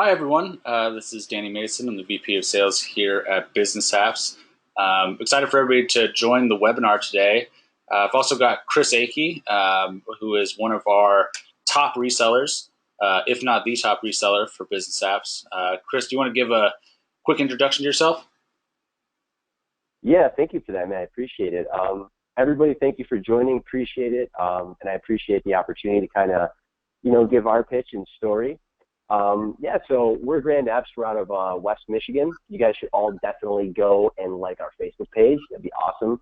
Hi, everyone. This is Danny Mason. I'm the VP of Sales here at Business Apps. Excited for everybody to join the webinar today. I've also got Chris Akey, who is one of our top resellers, if not the top reseller for Business Apps. Chris, do you want to give a quick introduction to yourself? Yeah, thank you for that, man. I appreciate it. Everybody, thank you for joining. Appreciate it. And I appreciate the opportunity to kind of, give our pitch and story. Yeah, so we're Grand Apps. We're out of West Michigan. You guys should all definitely go and like our Facebook page. That'd be awesome.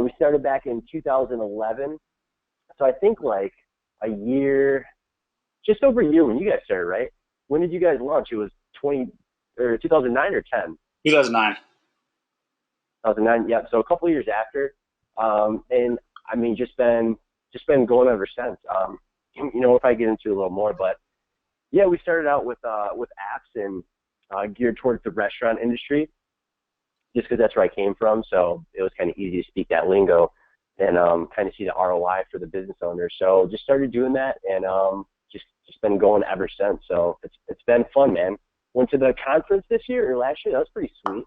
We started back in 2011. So I think like a year, just over a year when you guys started, right? When did you guys launch? It was 2009 or 10? 2009. 2009. Yeah, so a couple of years after. And I mean, just been going ever since. If I get into a little more, but yeah, we started out with apps and geared towards the restaurant industry, just because that's where I came from. So it was kind of easy to speak that lingo and kind of see the ROI for the business owner. So just started doing that and just been going ever since. So it's been fun, man. Went to the conference this year or last year. That was pretty sweet.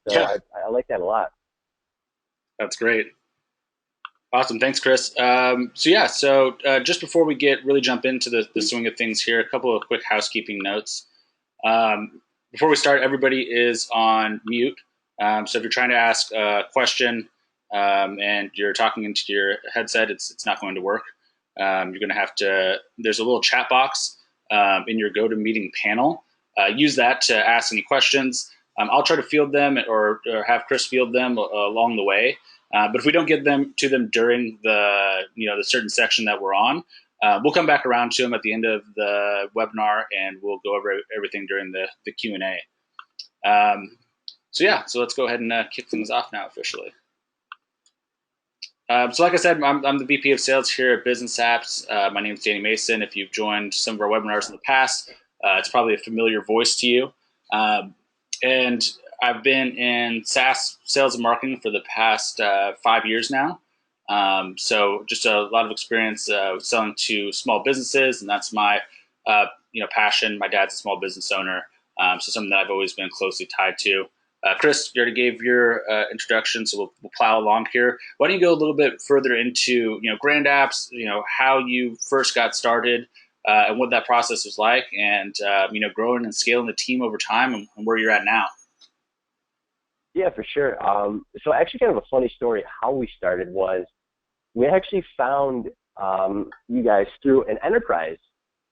So Yeah, I like that a lot. that's great. Awesome. Thanks, Chris. So just before we really jump into the swing of things here, a couple of quick housekeeping notes. Before we start, everybody is on mute. So if you're trying to ask a question and you're talking into your headset, it's not going to work. You're going to have to, there's a little chat box in your GoToMeeting panel. Use that to ask any questions. I'll try to field them or have Chris field them along the way. But if we don't get to them during the certain section that we're on, we'll come back around to them at the end of the webinar, and we'll go over everything during the Q&A. So let's go ahead and kick things off now officially. So like I said, I'm the VP of Sales here at Business Apps. My name is Danny Mason. If you've joined some of our webinars in the past, it's probably a familiar voice to you. And I've been in SaaS sales and marketing for the past 5 years now. So just a lot of experience selling to small businesses, and that's my passion. My dad's a small business owner, so something that I've always been closely tied to. Chris, you already gave your introduction, so we'll plow along here. Why don't you go a little bit further into Grand Apps, how you first got started, and what that process was like, and growing and scaling the team over time, and where you're at now. Yeah, for sure. So actually kind of a funny story how we started was we actually found you guys through an enterprise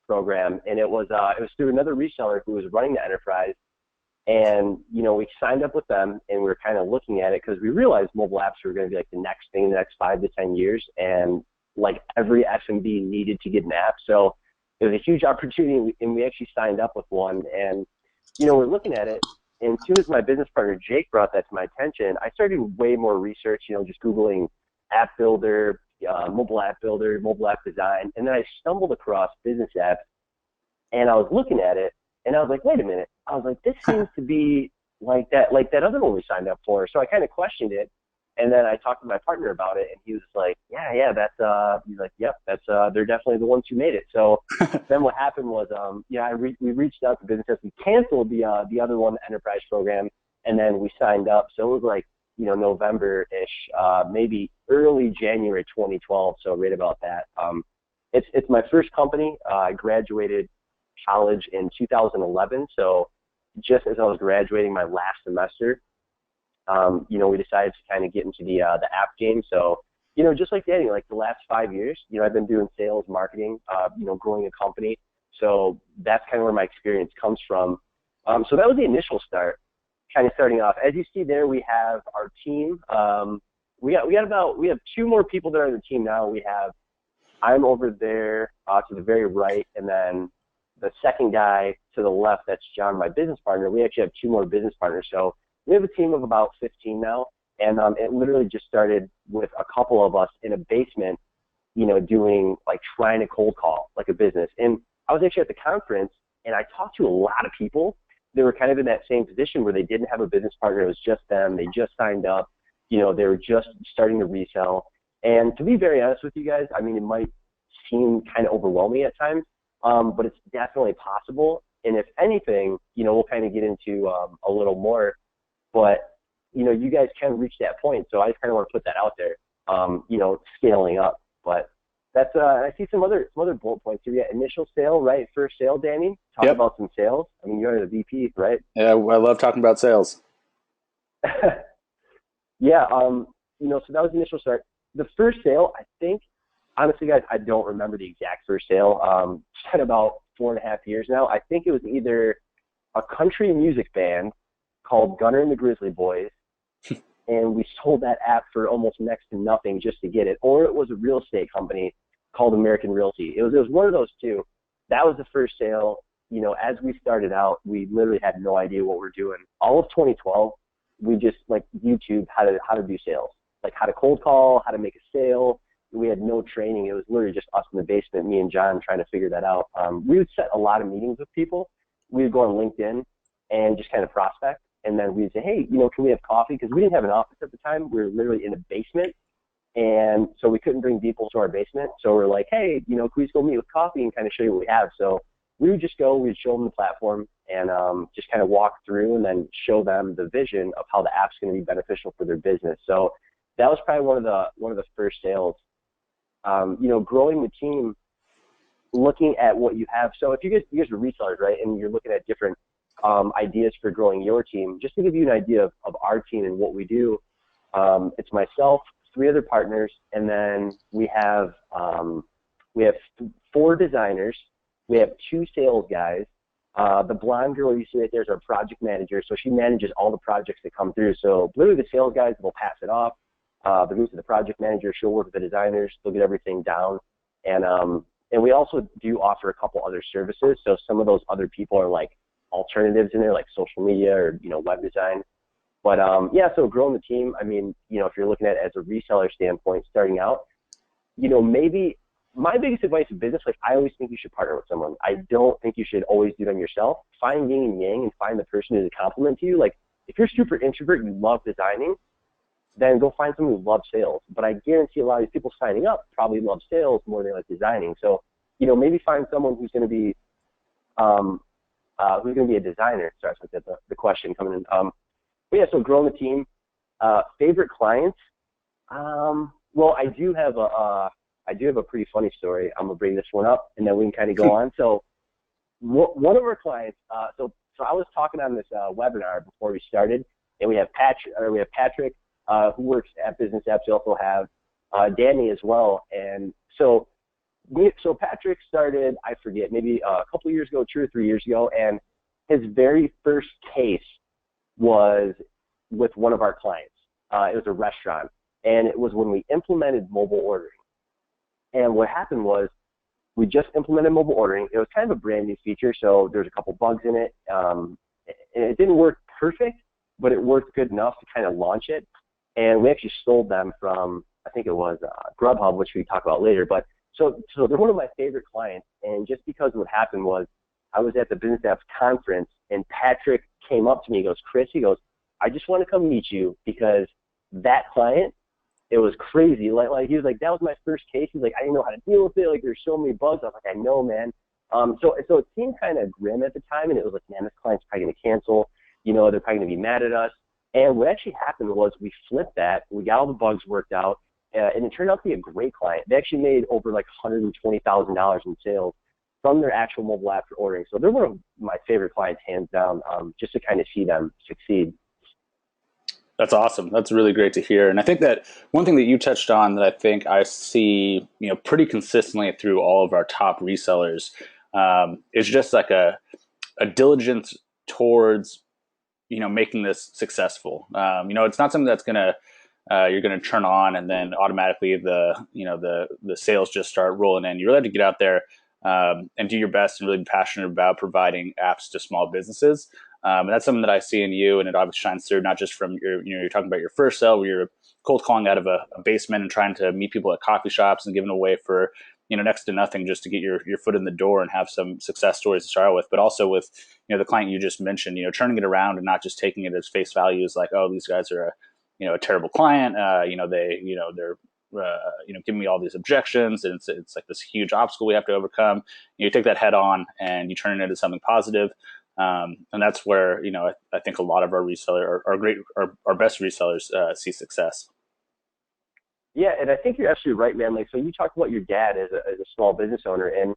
program, and it was through another reseller who was running the enterprise. And, we signed up with them, and we were kind of looking at it because we realized mobile apps were going to be like the next thing in the next 5 to 10 years. And like every SMB needed to get an app. So it was a huge opportunity, and we actually signed up with one. And, we're looking at it. And as soon as my business partner, Jake, brought that to my attention, I started way more research, just Googling app builder, mobile app builder, mobile app design. And then I stumbled across Business Apps, and I was looking at it, and I was like, wait a minute. I was like, this seems to be like that other one we signed up for. So I kind of questioned it. And then I talked to my partner about it, and he was like, yeah, he's like, yep, they're definitely the ones who made it. So then what happened was, we reached out to Business Apps. We canceled the other one, the enterprise program, and then we signed up. So it was like, November-ish, maybe early January 2012. So right about that. It's my first company. I graduated college in 2011. So just as I was graduating my last semester, we decided to kind of get into the app game. So, just like Danny, like the last 5 years, I've been doing sales, marketing, growing a company. So that's kind of where my experience comes from. So that was the initial start, kind of starting off. As you see there, we have our team. We have 2 more people that are on the team now. I'm over there to the very right, and then the second guy to the left, that's John, my business partner. We actually have 2 more business partners. So we have a team of about 15 now, and it literally just started with a couple of us in a basement, doing like trying to cold call like a business. And I was actually at the conference, and I talked to a lot of people. They were kind of in that same position where they didn't have a business partner. It was just them. They just signed up. They were just starting to resell. And to be very honest with you guys, I mean, it might seem kind of overwhelming at times, but it's definitely possible. And if anything, we'll kind of get into a little more, but you guys can reach that point. So I just kind of want to put that out there, scaling up. But that's I see some other bullet points here. Yeah, initial sale, right? First sale, Danny. Talk Yep. about some sales. I mean, you're the VP, right? Yeah, I love talking about sales. Yeah. So that was the initial start. The first sale, I think, honestly, guys, I don't remember the exact first sale. It's been about 4.5 years now. I think it was either a country music band called Gunner and the Grizzly Boys, and we sold that app for almost next to nothing just to get it, or it was a real estate company called American Realty. It was one of those two. That was the first sale. As we started out, we literally had no idea what we're doing. All of 2012, we just like YouTube how to do sales, like how to cold call, how to make a sale. We had no training. It was literally just us in the basement, me and John, trying to figure that out. We would set a lot of meetings with people. We would go on LinkedIn and just kind of prospect. And then we'd say, hey, can we have coffee? Because we didn't have an office at the time. We were literally in a basement. And so we couldn't bring people to our basement. So we're like, hey, can we just go meet with coffee and kind of show you what we have? So we would just go, we'd show them the platform and just kind of walk through and then show them the vision of how the app's going to be beneficial for their business. So that was probably one of the first sales. Growing the team, looking at what you have. So if you guys are resellers, right, and you're looking at different ideas for growing your team, just to give you an idea of our team and what we do, it's myself, 3 other partners, and then we have 4 designers. We have 2 sales guys. The blonde girl you see right there is our project manager, so she manages all the projects that come through. So literally the sales guys will pass it off. The moves to the project manager, she'll work with the designers, they'll get everything down. And we also do offer a couple other services. So some of those other people are like alternatives in there, like social media or, web design. But so growing the team, I mean, if you're looking at it as a reseller standpoint, starting out, maybe my biggest advice in business, like I always think you should partner with someone. I don't think you should always do them yourself. Find yin and yang and find the person who's a compliment to you. Like if you're super introvert and you love designing, then go find someone who loves sales. But I guarantee a lot of these people signing up probably love sales more than they like designing. So, maybe find someone who's going to be a designer. Sorry, I forgot the question coming in. But yeah, so growing the team. Favorite clients. Well, I do have a pretty funny story. I'm gonna bring this one up, and then we can kind of go on. So, one of our clients. So I was talking on this webinar before we started, and we have Patrick. Who works at Business Apps. We also have Danny as well. And so Patrick started, I forget, maybe a couple of years ago, 2 or 3 years ago, and his very first case was with one of our clients. It was a restaurant, and it was when we implemented mobile ordering. And what happened was we just implemented mobile ordering. It was kind of a brand new feature, so there's a couple bugs in it. And it didn't work perfect, but it worked good enough to kind of launch it. And we actually stole them from, I think it was Grubhub, which we talk about later. But so they're one of my favorite clients. And just because what happened was I was at the Business Apps conference, and Patrick came up to me. He goes, Chris, I just want to come meet you because that client, it was crazy. Like he was like, that was my first case. He's like, I didn't know how to deal with it. Like there's so many bugs. I was like, I know, man. So it seemed kind of grim at the time, and it was like, man, this client's probably going to cancel. They're probably going to be mad at us. And what actually happened was we flipped that. We got all the bugs worked out, and it turned out to be a great client. They actually made over like $120,000 in sales from their actual mobile app for ordering. So they're one of my favorite clients, hands down, just to kind of see them succeed. That's awesome. That's really great to hear. And I think that one thing that you touched on that I think I see, pretty consistently through all of our top resellers, is just like a diligence towards, making this successful. It's not something that's you're gonna turn on and then automatically the sales just start rolling in. You really have to get out there and do your best and really be passionate about providing apps to small businesses. And that's something that I see in you, and it obviously shines through not just from you're talking about your first sale where you're cold calling out of a basement and trying to meet people at coffee shops and giving away for next to nothing just to get your foot in the door and have some success stories to start with, but also with the client you just mentioned, turning it around and not just taking it as face value as like, oh, these guys are a terrible client, they're giving me all these objections, and it's like this huge obstacle we have to overcome. You take that head on and you turn it into something positive. And that's where, I think a lot of our reseller, our best resellers see success. Yeah, and I think you're absolutely right, man. Like, so you talked about your dad as a small business owner, and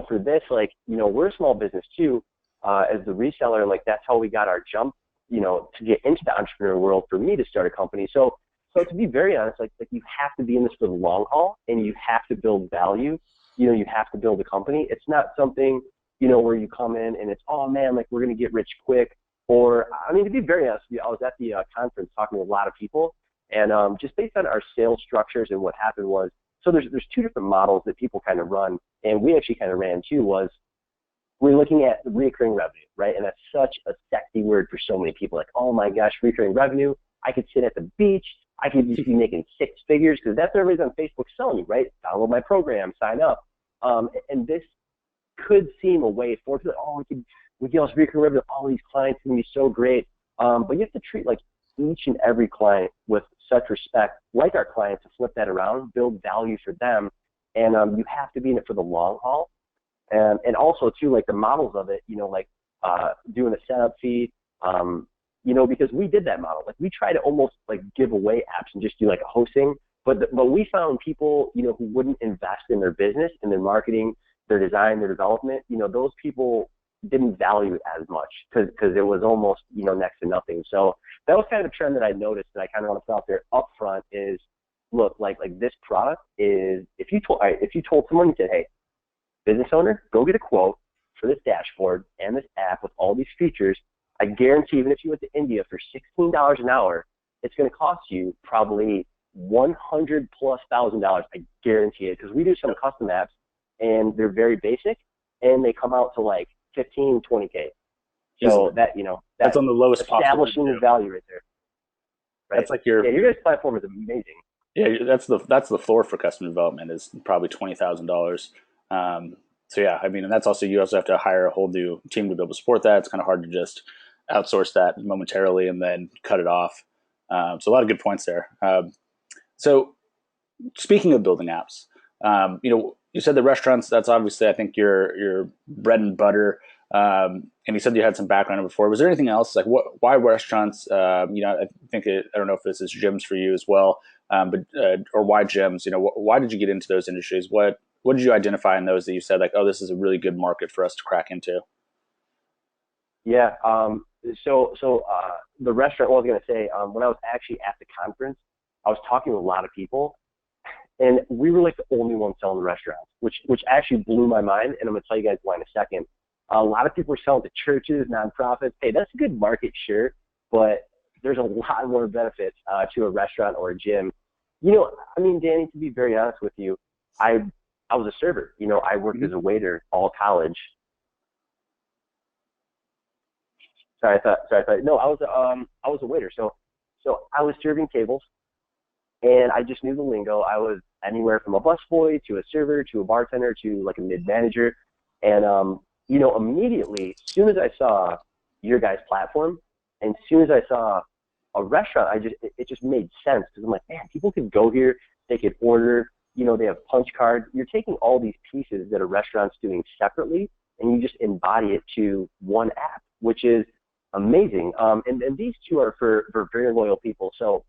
for this, like, we're a small business too, as the reseller, and like that's how we got our jump, to get into the entrepreneur world for me to start a company. So to be very honest, like you have to be in this for the long haul, and you have to build value. You have to build a company. It's not something, where you come in and it's, oh man, like we're gonna get rich quick. Or, I mean, to be very honest with you, I was at the conference talking to a lot of people. And just based on our sales structures and what happened was, so there's two different models that people kind of run, and we actually kind of ran too, was we're looking at recurring revenue, right? And that's such a sexy word for so many people. Like, oh my gosh, recurring revenue. I could sit at the beach. I could just be making six figures, because that's what everybody's on Facebook selling you, right? Download my program, sign up. And this could seem a way for people, oh, we get all this recurring revenue, all these clients, it's going to be so great. But you have to treat like each and every client with such respect, like our clients, to flip that around, build value for them, and you have to be in it for the long haul. And also too, like the models of it, like doing a setup fee, because we did that model. Like we try to almost like give away apps and just do like a hosting, but we found people, who wouldn't invest in their business, in their marketing, their design, their development. Those people didn't value it as much because it was almost, next to nothing. So that was kind of a trend that I noticed, that I kind of want to put out there up front is, look, like this product is, if you told someone, you said, hey, business owner, go get a quote for this dashboard and this app with all these features, I guarantee even if you went to India for $16 an hour, it's going to cost you probably $100,000+. I guarantee it, because we do some custom apps and they're very basic and they come out to like 15, 20K. So that, that's on the lowest possible. Establishing the value right there. Right? That's like your guys' platform is amazing. Yeah, that's the floor for custom development is probably $20,000. So yeah, I mean, and that's also, you also have to hire a whole new team to be able to support that. It's kind of hard to just outsource that momentarily and then cut it off. So a lot of good points there. So speaking of building apps, you said the restaurants, that's obviously, I think, your bread and butter. And you said you had some background before. Was there anything else? Like why restaurants? I think I don't know if this is gyms for you as well, but or why gyms? Why did you get into those industries? What did you identify in those that you said like, oh, this is a really good market for us to crack into? Yeah. So the restaurant, what I was going to say, when I was actually at the conference, I was talking to a lot of people, and we were like the only ones selling the restaurants, which actually blew my mind. And I'm going to tell you guys why in a second. A lot of people are selling to churches, nonprofits. Hey, that's a good market, sure, but there's a lot more benefits to a restaurant or a gym. I mean, Danny, to be very honest with you, I was a server. I worked as a waiter all college. Sorry, I thought. No, I was a waiter. So I was serving tables, and I just knew the lingo. I was anywhere from a busboy to a server to a bartender to like a mid-manager, and immediately, as soon as I saw your guys' platform, and as soon as I saw a restaurant, it just made sense, because I'm like, man, people could go here, they could order, they have punch cards. You're taking all these pieces that a restaurant's doing separately, and you just embody it to one app, which is amazing. And these two are for very loyal people. So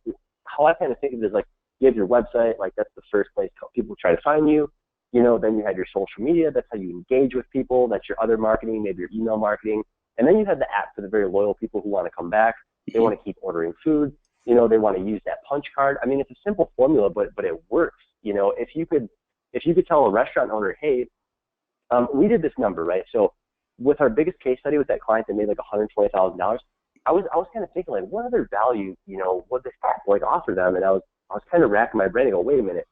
how I kind of think of it is like, you have your website, like that's the first place people try to find you. Then you have your social media. That's how you engage with people. That's your other marketing, maybe your email marketing. And then you have the app for the very loyal people who want to come back. They want to keep ordering food. They want to use that punch card. I mean, it's a simple formula, but it works. If you could tell a restaurant owner, hey, we did this number, right? So with our biggest case study with that client that made like $120,000, I was kind of thinking like, what other value, would this app like offer them? And I was kind of racking my brain and go, wait a minute.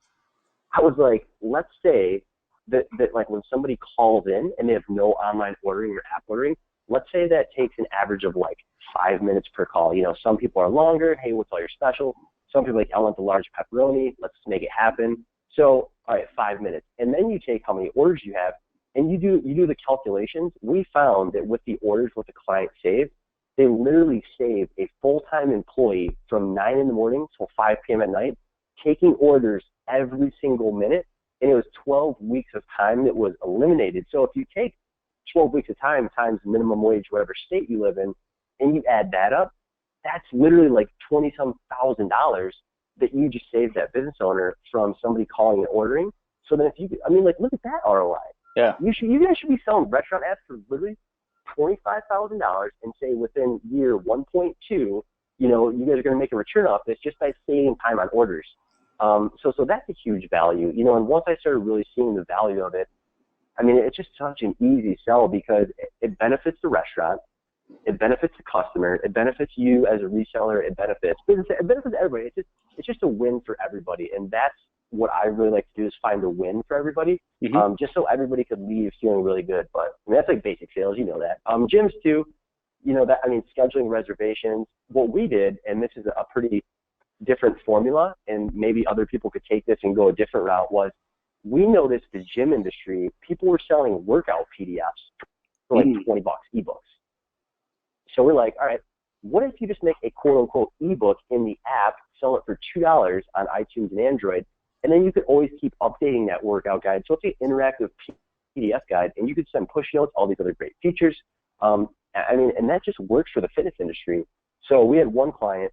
I was like, let's say that like when somebody calls in and they have no online ordering or app ordering, let's say that takes an average of like 5 minutes per call. Some people are longer. Hey, what's all your special? Some people are like, I want the large pepperoni. Let's make it happen. So, all right, 5 minutes. And then you take how many orders you have and you do the calculations. We found that with the orders, what the client saved, they literally saved a full-time employee from 9 in the morning till 5 p.m. at night, taking orders every single minute, and it was 12 weeks of time that was eliminated. So if you take 12 weeks of time times minimum wage, whatever state you live in, and you add that up, that's literally like 20-some thousand dollars that you just saved that business owner from somebody calling and ordering. So then if you, I mean, like, look at that ROI. Yeah. You guys should be selling restaurant apps for literally $25,000 and say within year 1.2, you know, you guys are going to make a return off this just by saving time on orders. So that's a huge value, you know, and once I started really seeing the value of it, I mean, it's just such an easy sell because it benefits the restaurant, it benefits the customer, it benefits you as a reseller, it benefits everybody. It's just a win for everybody, and that's what I really like to do, is find a win for everybody, just so everybody could leave feeling really good. But I mean, that's like basic sales, you know that. Gyms too, you know that. I mean, scheduling reservations. What we did, and this is a pretty different formula, and maybe other people could take this and go a different route, was we noticed the gym industry, people were selling workout PDFs for like $20 ebooks. So we're like, all right, what if you just make a quote unquote ebook in the app, sell it for $2 on iTunes and Android, and then you could always keep updating that workout guide. So it's an interactive PDF guide, and you could send push notes, all these other great features. I mean, and that just works for the fitness industry. So we had one client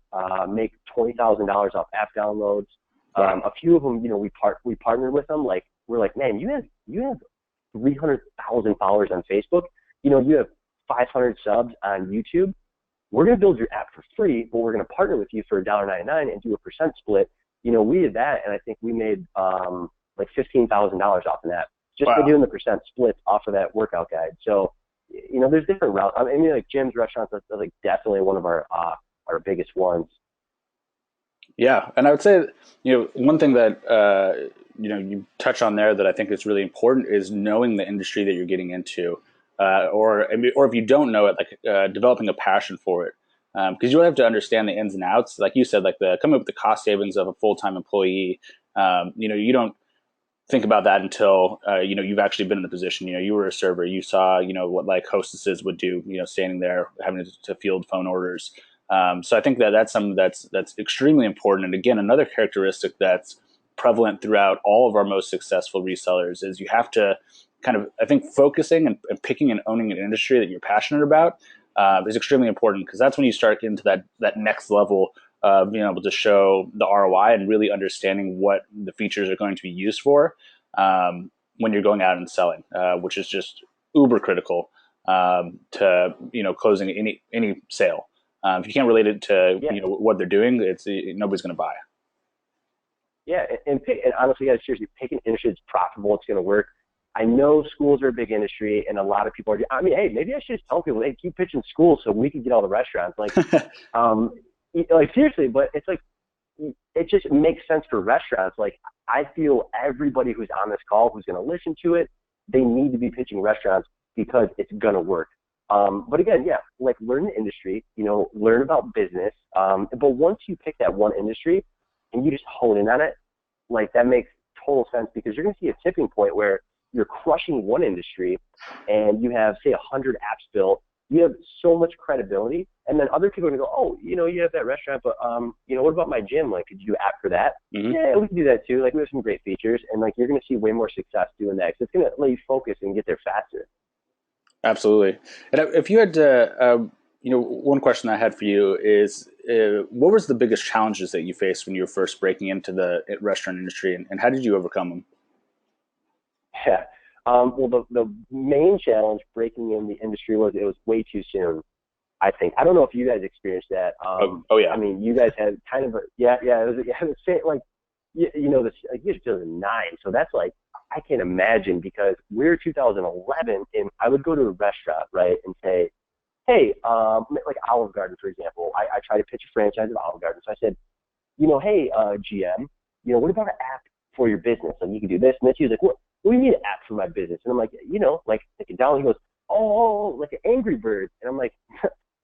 make $20,000 off app downloads. A few of them, you know, we partnered with them. Like, we're like, man, you have 300,000 followers on Facebook. You know, you have 500 subs on YouTube. We're going to build your app for free, but we're going to partner with you for $1.99 and do a percent split. You know, we did that, and I think we made like $15,000 off of that just by doing the percent splits off of that workout guide. So, you know, there's different routes. I mean, like gyms, restaurants, that's like definitely one of our biggest ones. Yeah, and I would say, you know, one thing that you know, you touch on there that I think is really important is knowing the industry that you're getting into, or if you don't know it, like developing a passion for it, because you have to understand the ins and outs. Like you said, like coming up with the cost savings of a full-time employee. You know, you don't think about that until you know, you've actually been in the position. You know, you were a server, you saw, you know, what like hostesses would do, you know, standing there having to field phone orders. So I think that's something that's extremely important. And again, another characteristic that's prevalent throughout all of our most successful resellers is you have to kind of, I think, focusing and picking and owning an industry that you're passionate about is extremely important, because that's when you start getting to that next level of being able to show the ROI and really understanding what the features are going to be used for when you're going out and selling, which is just uber critical to, you know, closing any sale. If you can't relate it to you know, what they're doing, nobody's going to buy. Yeah, and honestly, guys, seriously, pick an industry that's profitable, it's going to work. I know schools are a big industry, and a lot of people are. I mean, hey, maybe I should just tell people, hey, keep pitching schools so we can get all the restaurants. Like, like seriously, but it's like, it just makes sense for restaurants. Like, I feel everybody who's on this call, who's going to listen to it, they need to be pitching restaurants because it's going to work. But again, yeah, like, learn the industry, you know, learn about business. But once you pick that one industry and you just hone in on it, like, that makes total sense, because you're going to see a tipping point where you're crushing one industry and you have, say, 100 apps built. You have so much credibility, and then other people are going to go, oh, you know, you have that restaurant, but, you know, what about my gym? Like, could you do an app for that? Yeah, we can do that too. Like, we have some great features, and, like, you're going to see way more success doing that. So it's going to let you focus and get there faster. Absolutely. And if you had to, you know, one question I had for you is, what was the biggest challenges that you faced when you were first breaking into the restaurant industry, and how did you overcome them? Yeah. Well, the main challenge breaking in the industry was it was way too soon, I think. I don't know if you guys experienced that. Oh yeah. I mean, you guys had kind of it was like, you know, this, like, it's 2009. So that's like, I can't imagine, because we're 2011 and I would go to a restaurant, right, and say, hey, like Olive Garden, for example. I try to pitch a franchise of Olive Garden. So I said, you know, hey, GM, you know, what about an app for your business? Like, you can do this and this. He was like, what do you need an app for my business? And I'm like, you know, like, thinking down, he goes, oh, like an Angry Birds. And I'm like,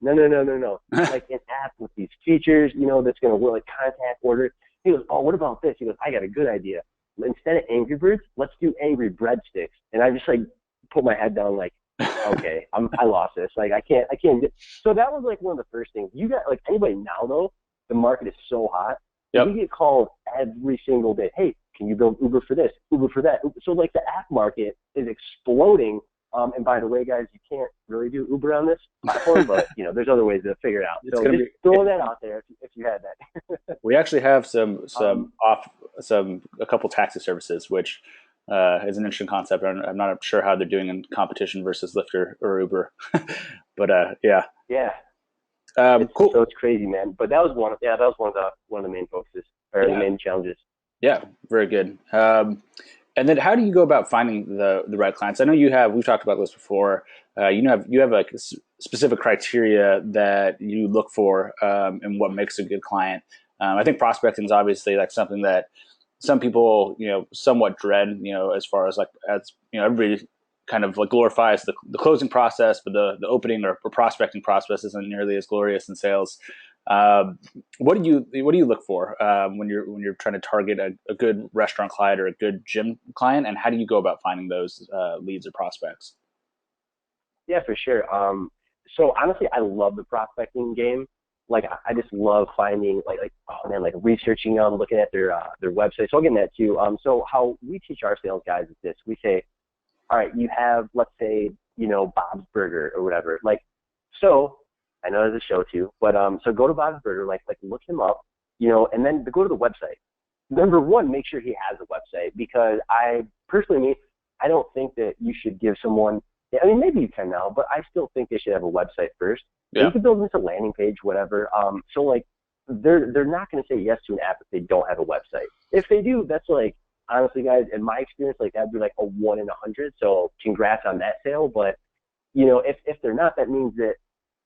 no. Like an app with these features, you know, that's going to work, like contact order. He goes, oh, what about this? He goes, I got a good idea. Instead of Angry Birds, let's do Angry Breadsticks. And I just, like, put my head down, like, okay, I lost this. Like, I can't. So that was like one of the first things. You got, like, anybody now though, the market is so hot. Yep. We get called every single day. Hey, can you build Uber for this, Uber for that? So like the app market is exploding. And by the way, guys, you can't really do Uber on this platform, but there's other ways to figure it out. So just throwing that out there if you had that. We actually have a couple taxi services, which is an interesting concept. I'm not sure how they're doing in competition versus Lyft or Uber, but yeah. Yeah. Cool. So it's crazy, man. But that was one of the main focuses or the main challenges. Yeah, very good. And then how do you go about finding the right clients? I know we've talked about this before. You have like specific criteria that you look for and what makes a good client. I think prospecting is obviously like something that some people, somewhat dread, as far as everybody kind of like glorifies the closing process, but the opening or prospecting process isn't nearly as glorious in sales. What do you look for when you're trying to target a good restaurant client or a good gym client, and how do you go about finding those leads or prospects? Yeah, for sure. So honestly, I love the prospecting game. Like I just love finding like researching them, looking at their website. So I'll get into that too. So how we teach our sales guys is this: we say, all right, you have, let's say, Bob's Burger or whatever. Like, so I know there's a show too, but so go to Bob's Burger, like look him up, and then go to the website. Number one, make sure he has a website, because I personally, I don't think that you should give someone. I mean, maybe you can now, but I still think they should have a website first. Yeah. You can build this a landing page, whatever. So like, they're not going to say yes to an app if they don't have a website. If they do, that's like, honestly, guys, in my experience, like that'd be like a 1 in 100. So congrats on that sale. But if they're not, that means that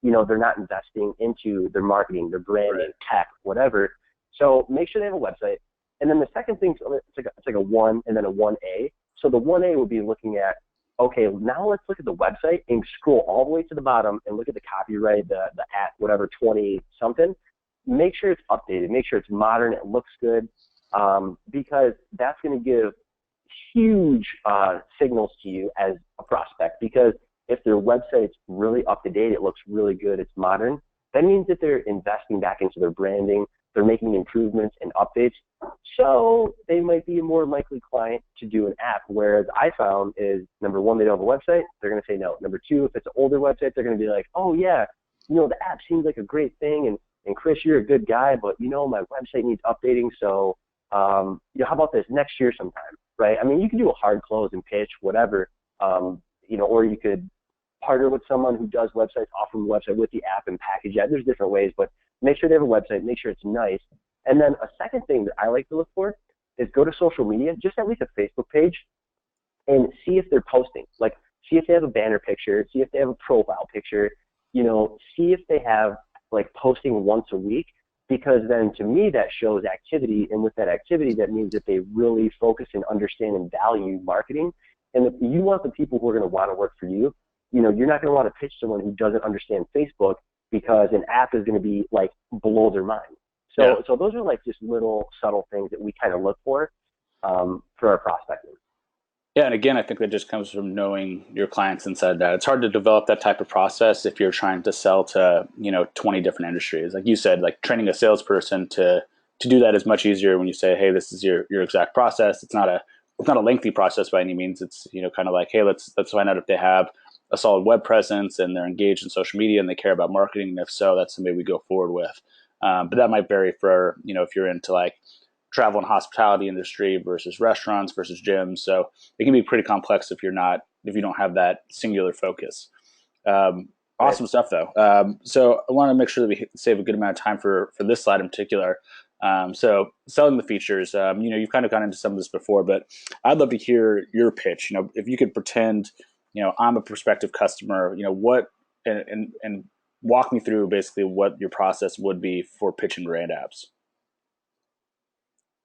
they're not investing into their marketing, their branding, right, tech, whatever. So make sure they have a website. And then the second thing, it's like a 1 and then a 1A. So the 1A would be looking at, okay, now let's look at the website and scroll all the way to the bottom and look at the copyright, the at whatever 20 something. Make sure it's updated. Make sure it's modern. It looks good, because that's going to give huge signals to you as a prospect. Because if their website's really up to date, it looks really good, it's modern, that means that they're investing back into their branding, they're making improvements and updates. So they might be a more likely client to do an app. Whereas I found is, number one, they don't have a website, they're going to say no. Number two, if it's an older website, they're going to be like, oh yeah, the app seems like a great thing, and Chris, you're a good guy, but my website needs updating, so how about this next year sometime, right? I mean, you can do a hard close and pitch, whatever, or you could partner with someone who does websites, offer them a website with the app and package that. There's different ways, but make sure they have a website, make sure it's nice. And then a second thing that I like to look for is go to social media, just at least a Facebook page, and see if they're posting. Like, see if they have a banner picture, see if they have a profile picture, see if they have like posting once a week, because then to me that shows activity, and with that activity, that means that they really focus and understand and value marketing. And if you want the people who are going to want to work for you, you're not going to want to pitch someone who doesn't understand Facebook, because an app is going to be like below their mind. So those are like just little subtle things that we kind of look for our prospecting. Yeah, and again, I think that just comes from knowing your clients inside that. It's hard to develop that type of process if you're trying to sell to 20 different industries. Like you said, like training a salesperson to do that is much easier when you say, hey, this is your exact process. It's not a lengthy process by any means. It's kind of like, hey, let's find out if they have a solid web presence and they're engaged in social media and they care about marketing. And if so, that's somebody we go forward with. But that might vary for, if you're into like travel and hospitality industry versus restaurants versus gyms. So it can be pretty complex if you don't have that singular focus. Awesome stuff though. So I want to make sure that we save a good amount of time for this slide in particular. So selling the features, you've kind of gone into some of this before, but I'd love to hear your pitch. If you could pretend, I'm a prospective customer, what, and walk me through basically what your process would be for pitching brand apps.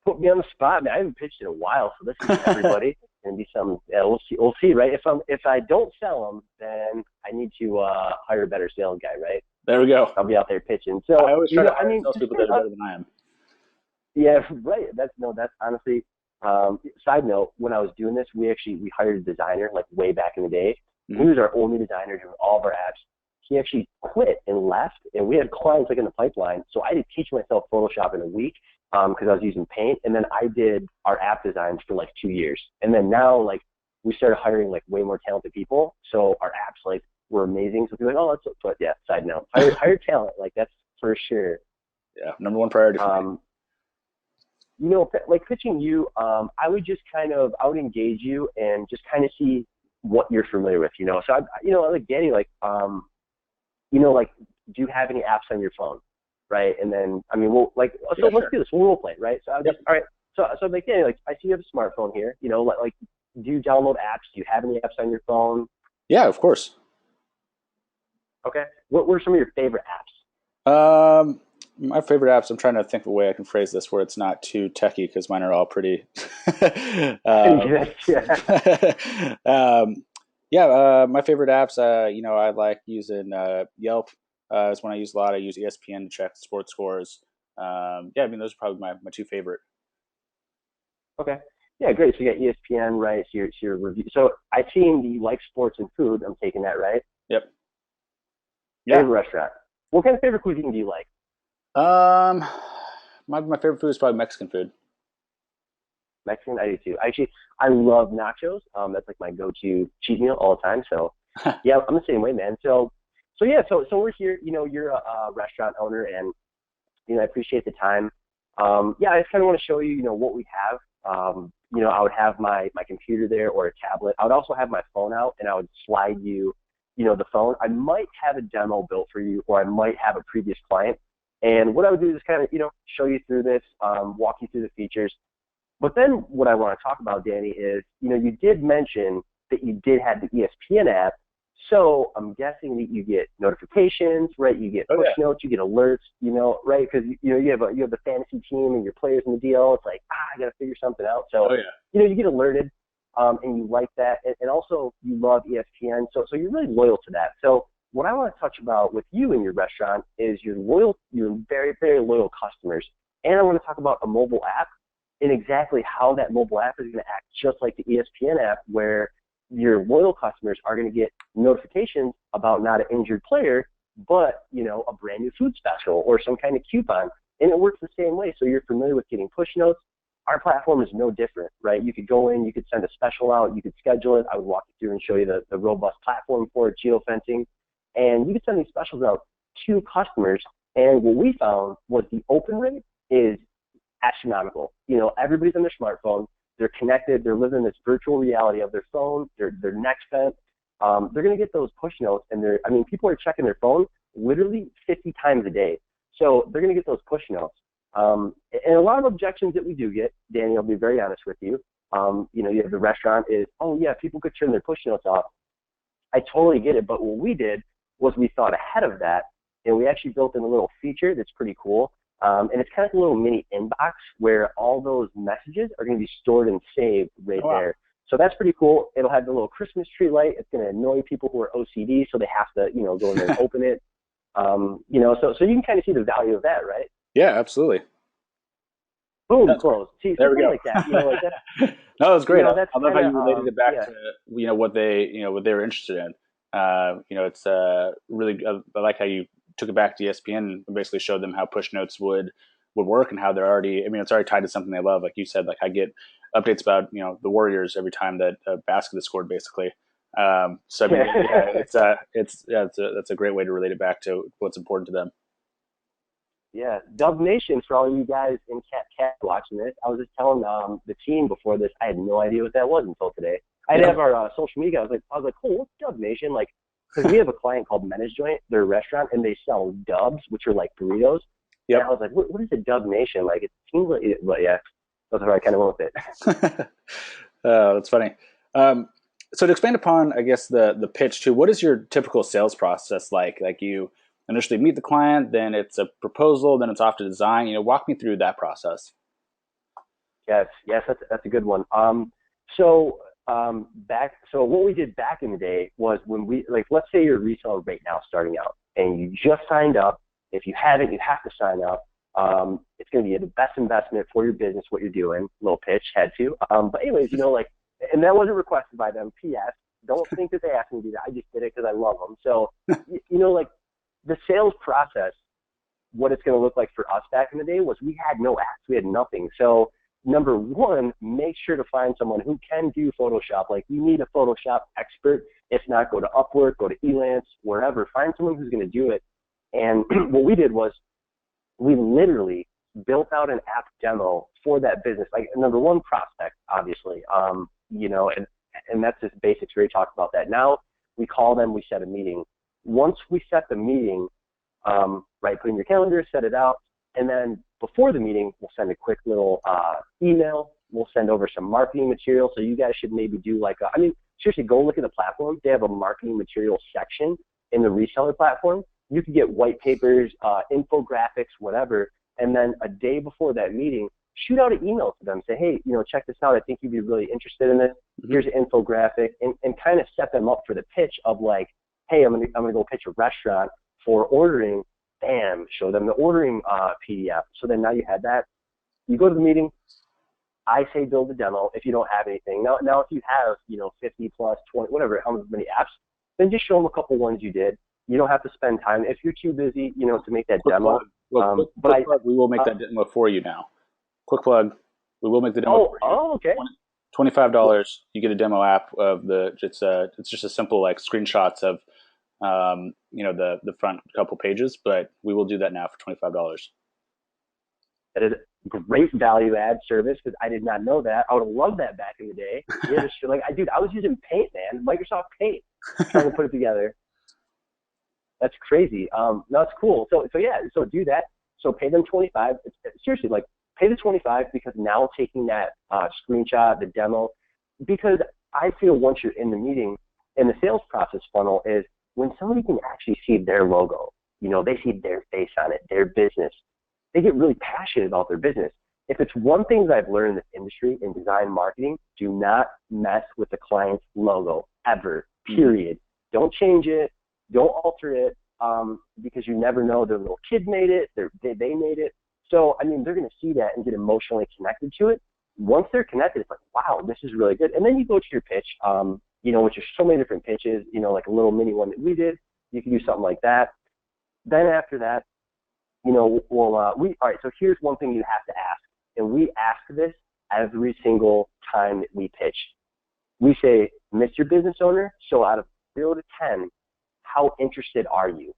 Put me on the spot, man. I haven't pitched in a while, so this is everybody. And be some. Yeah, we'll see, right? If I don't sell them, then I need to hire a better sales guy, right? There we go. I'll be out there pitching. So I always try to hire salespeople that are better than I am. Yeah, right. That's honestly. Side note: when I was doing this, we hired a designer like way back in the day. Mm-hmm. He was our only designer doing all of our apps. He actually quit and left, and we had clients like in the pipeline. So I had to teach myself Photoshop in a week, because I was using Paint, and then I did our app designs for like 2 years, and then now like we started hiring like way more talented people, so our apps like were amazing. So people are like, oh, that's but yeah. Side note, hire talent, like that's for sure. Yeah, number one priority for me. Like pitching you, I would engage you and just kind of see what you're familiar with. So like Danny, like like do you have any apps on your phone, right? And then I mean, Yeah, let's sure. do this. We'll role play, right? So I Yep. just all right. So I'm like Danny, like I see you have a smartphone here. Like do you download apps? Do you have any apps on your phone? Yeah, of course. Okay. What were some of your favorite My favorite apps. I'm trying to think of a way I can phrase this where it's not too techy because mine are all pretty. apps? Yeah. um, yeah, my favorite apps. I like using Yelp. Is one I use a lot. I use ESPN to check sports scores. Yeah, I mean those are probably my two favorite. Okay. Yeah, great. So you got ESPN, right? So your review. So I seen you like sports and food. I'm taking that right. Yep. Yeah. Favorite restaurant. What kind of favorite cuisine do you like? Um, my favorite food is probably Mexican food. Mexican, I do too. Actually, I love nachos. That's like my go-to cheat meal all the time. So, yeah, I'm the same way, man. So we're here. You're a restaurant owner, and I appreciate the time. Yeah, I just kind of want to show you, what we have. I would have my computer there or a tablet. I would also have my phone out, and I would slide you, the phone. I might have a demo built for you, or I might have a previous client. And what I would do is kind of, show you through this, walk you through the features. But then what I want to talk about, Danny, is, you did mention that you did have the ESPN app. So I'm guessing that you get notifications, right? You get Oh push yeah. notes, you get alerts, right? Because you have the fantasy team and your players in the deal. It's like, I got to figure something out. So Oh yeah. you get alerted, and you like that, and also you love ESPN. So you're really loyal to that. So what I want to touch about with you and your restaurant is your very very loyal customers, and I want to talk about a mobile app and exactly how that mobile app is going to act just like the ESPN app, where your loyal customers are going to get notifications about not an injured player, but a brand new food special or some kind of coupon, and it works the same way. So you're familiar with getting push notes. Our platform is no different, right? You could go in, you could send a special out, you could schedule it. I would walk you through and show you the robust platform for it, geofencing, and you could send these specials out to customers. And what we found was the open rate is astronomical. Everybody's on their smartphone. They're connected. They're living this virtual reality of their phone. Their neck bent. They're going to get those push notes, and people are checking their phone literally 50 times a day. So they're going to get those push notes. And a lot of objections that we do get, Danny, I'll be very honest with you. You have the restaurant is, oh yeah, people could turn their push notes off. I totally get it, but what we did was we thought ahead of that, and we actually built in a little feature that's pretty cool. And it's kind of a little mini inbox where all those messages are going to be stored and saved right Oh, wow. there. So that's pretty cool. It'll have the little Christmas tree light. It's going to annoy people who are OCD, so they have to, go in there and open it. So you can kind of see the value of that, right? Yeah, absolutely. Boom, That's great. close. See, There we something go. like that. Like that. No, it was great. That's I love how kind you of, related it back yeah. to what they were interested in. It's really I like how you took it back to ESPN and basically showed them how push notes would work and how they're already. I mean, it's already tied to something they love, like you said. Like I get updates about the Warriors every time that a basket is scored, basically. So I mean, yeah, that's a great way to relate it back to what's important to them. Yeah, Dub Nation, for all you guys in Cat watching this, I was just telling the team before this, I had no idea what that was until today. I'd Yeah. have our social media. I was like, oh, what's Dub Nation? Like, because we have a client called Menace Joint, they're a restaurant, and they sell dubs, which are like burritos. And I Yep. was like, what is a Dub Nation? Like, it seems like, but yeah, that's where I kind of went with it. That's funny. Um, so to expand upon, I guess the pitch too. What is your typical sales process like? Like you initially meet the client, then it's a proposal, then it's off to design. Walk me through that process. Yes, that's a good one. So what we did back in the day was when let's say you're a reseller right now starting out and you just signed up. If you haven't, you have to sign up. It's going to be the best investment for your business, what you're doing. Little pitch, had to. But anyways, and that wasn't requested by them. P.S. Don't think that they asked me to do that. I just did it because I love them. So, like the sales process what it's going to look like for us back in the day was we had no apps, we had nothing. So number one, make sure to find someone who can do Photoshop. Like, you need a Photoshop expert. If not, go to Upwork, go to Elance, wherever. Find someone who's going to do it. And what we did was we literally built out an app demo for that business. Like, number one, prospect, obviously, you know, and that's just basics. We already talked about that. Now we call them, we set a meeting. Once we set the meeting, right, put in your calendar, set it out, and then before the meeting, we'll send a quick little email. We'll send over some marketing material. So you guys should maybe do like I mean, seriously, go look at the platform. They have a marketing material section in the reseller platform. You can get white papers, infographics, whatever. And then a day before that meeting, shoot out an email to them. Say, hey, you know, check this out. I think you'd be really interested in this. Here's an infographic, and kind of set them up for the pitch of like, hey, I'm gonna go pitch a restaurant for ordering. Bam, show them the ordering PDF. So then now you had that. You go to the meeting. I say build a demo if you don't have anything. Now if you have, you know, 50 plus 20, whatever, how many apps, then just show them a couple ones you did. You don't have to spend time. If you're too busy, you know, to make that demo. Quick plug, we will make that demo for you now. Quick plug, we will make the demo for you. Oh, okay. $25, you get a demo app of it's just a simple like screenshots of you know, the front couple pages, but we will do that now for $25. That is great value add service, because I did not know that. I would have loved that back in the day. Yeah, like I was using Paint, man, Microsoft Paint, trying to put it together. That's crazy. No, it's cool. So yeah, so do that. So pay them $25. Seriously, like pay the $25, because now taking that screenshot, the demo, because I feel once you're in the meeting, in the sales process funnel is when somebody can actually see their logo, you know, they see their face on it, their business, they get really passionate about their business. If it's one thing that I've learned in this industry in design marketing, do not mess with the client's logo ever, period. Don't change it. Don't alter it, because you never know, their little kid made it, they made it. So, I mean, they're going to see that and get emotionally connected to it. Once they're connected, it's like, wow, this is really good. And then you go to your pitch, you know, which are so many different pitches, you know, like a little mini one that we did. You can do something like that. Then after that, you know, all right, so here's one thing you have to ask. And we ask this every single time that we pitch. We say, Mr. Business Owner, so out of 0 to 10, how interested are you?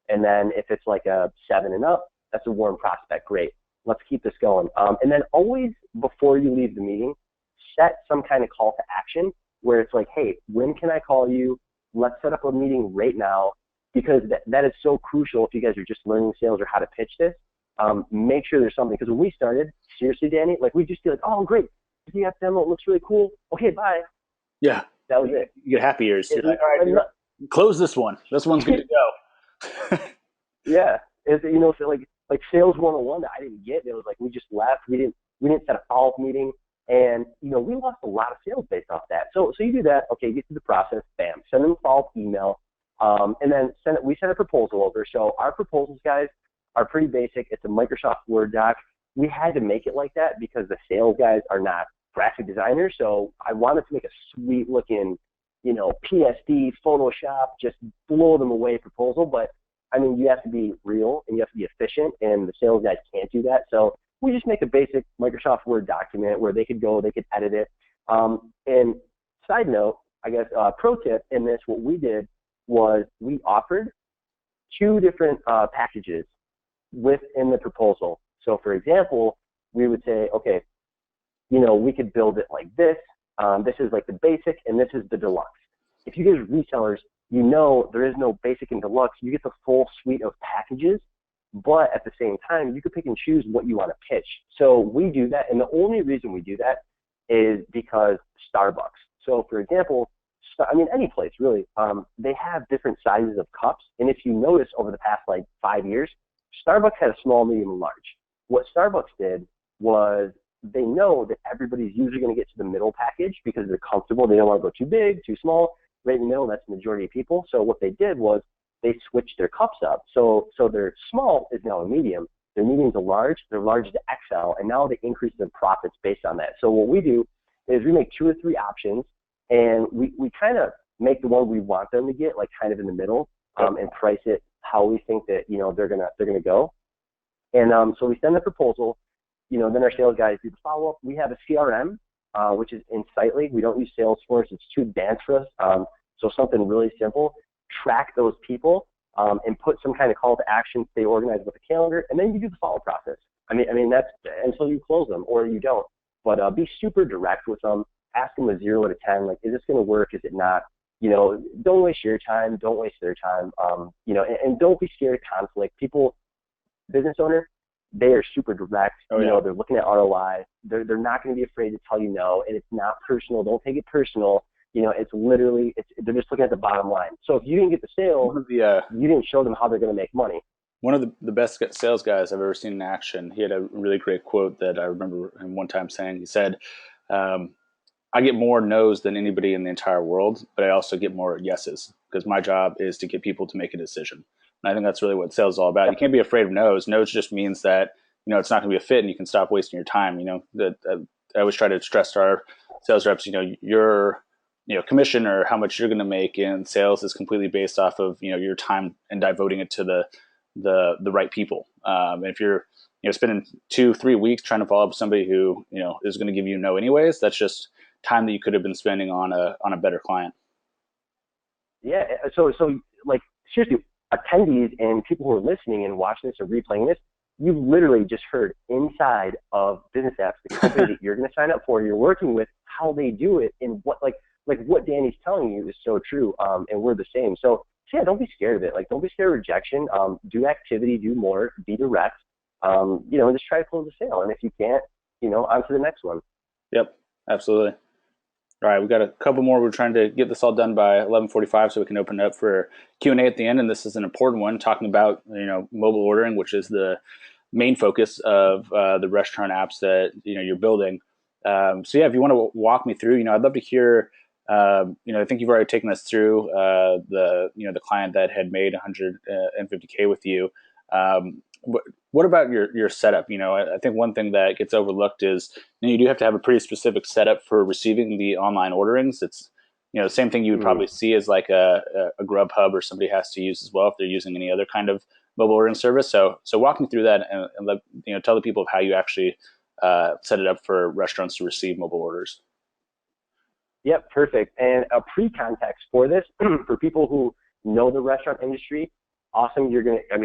And then if it's like a 7 and up, that's a warm prospect. Great. Let's keep this going. And then always before you leave the meeting, set some kind of call to action where it's like, hey, when can I call you? Let's set up a meeting right now, because that is so crucial if you guys are just learning sales or how to pitch this. Make sure there's something, because when we started, seriously, Danny, like we'd just be like, oh, great. You have demo, it looks really cool. Okay, bye. Yeah. That was it. You get happy ears. You're like, all right, close this one. This one's good to go. Yeah. It's, you know, so like sales 101 that I didn't get. It was like we just left. We didn't set a follow-up meeting, and you know, we lost a lot of sales based off that. So you do that. Okay, get through the process. Bam. Send them a follow-up email, and then we send a proposal over. So our proposals, guys, are pretty basic. It's a Microsoft Word doc. We had to make it like that because the sales guys are not graphic designers. So I wanted to make a sweet looking, you know, PSD, Photoshop, just blow them away proposal. But I mean, you have to be real and you have to be efficient, and the sales guys can't do that. So we just make a basic Microsoft Word document where they could go, they could edit it. And side note, I guess, pro tip in this, what we did was we offered 2 different packages within the proposal. So for example, we would say, okay, you know, we could build it like this. This is like the basic, and this is the deluxe. If you guys are resellers, you know there is no basic and deluxe. You get the full suite of packages, but at the same time, you can pick and choose what you want to pitch. So we do that, and the only reason we do that is because Starbucks. So for example, I mean, any place really, they have different sizes of cups, and if you notice over the past like 5 years, Starbucks had a small, medium, and large. What Starbucks did was they know that everybody's usually going to get to the middle package because they're comfortable. They don't want to go too big, too small. Right in the middle, that's the majority of people. So what they did was they switched their cups up. So their small is now a medium, their medium is a large, their large is XL, and now they increase their profits based on that. So what we do is we make 2 or 3 options, and we kind of make the one we want them to get, like kind of in the middle, and price it how we think that, you know, they're gonna go. And so we send the proposal, then our sales guys do the follow up. We have a CRM, which is Insightly. We don't use Salesforce. It's too advanced for us. So something really simple, track those people and put some kind of call to action, stay organized with a calendar, and then you do the follow process. I mean that's until you close them or you don't. But be super direct with them. Ask them a 0 out of 10. Like, is this going to work? Is it not? Don't waste your time. Don't waste their time. And don't be scared of conflict. People, business owner, they are super direct. Oh, yeah. They're looking at ROI. They're not going to be afraid to tell you no, and it's not personal. Don't take it personal. It's literally, they're just looking at the bottom line. So if you didn't get the sale, you didn't show them how they're going to make money. One of the best sales guys I've ever seen in action, he had a really great quote that I remember him one time saying. He said, I get more no's than anybody in the entire world, but I also get more yeses because my job is to get people to make a decision. And I think that's really what sales is all about. You can't be afraid of no's. No's just means that, it's not going to be a fit and you can stop wasting your time. I always try to stress to our sales reps, your commission or how much you're going to make in sales is completely based off of, your time and devoting it to the right people. And if you're, spending 2-3 weeks trying to follow up with somebody who, is going to give you no anyways, that's just time that you could have been spending on a better client. Yeah. So like, seriously, attendees and people who are listening and watching this or replaying this, you literally just heard inside of Business Apps, the company that you're going to sign up for, you're working with, how they do it, and what what Danny's telling you is so true. And we're the same. So yeah, don't be scared of it. Like, don't be scared of rejection. Do activity, do more, be direct. And just try to close the sale. And if you can't, on to the next one. Yep, absolutely. All right, we've got a couple more. We're trying to get this all done by 11:45 so we can open it up for Q&A at the end. And this is an important one, talking about mobile ordering, which is the main focus of the restaurant apps that you're building. So yeah, if you want to walk me through, I'd love to hear. I think you've already taken us through the client that had made 150K with you. What about your setup? I think one thing that gets overlooked is you do have to have a pretty specific setup for receiving the online orderings. It's the same thing you would probably see as like a Grubhub or somebody has to use as well if they're using any other kind of mobile ordering service. So walk me through that and let, tell the people of how you actually set it up for restaurants to receive mobile orders. Yep, perfect. And a pre-context for this, for people who know the restaurant industry, awesome. You're going to,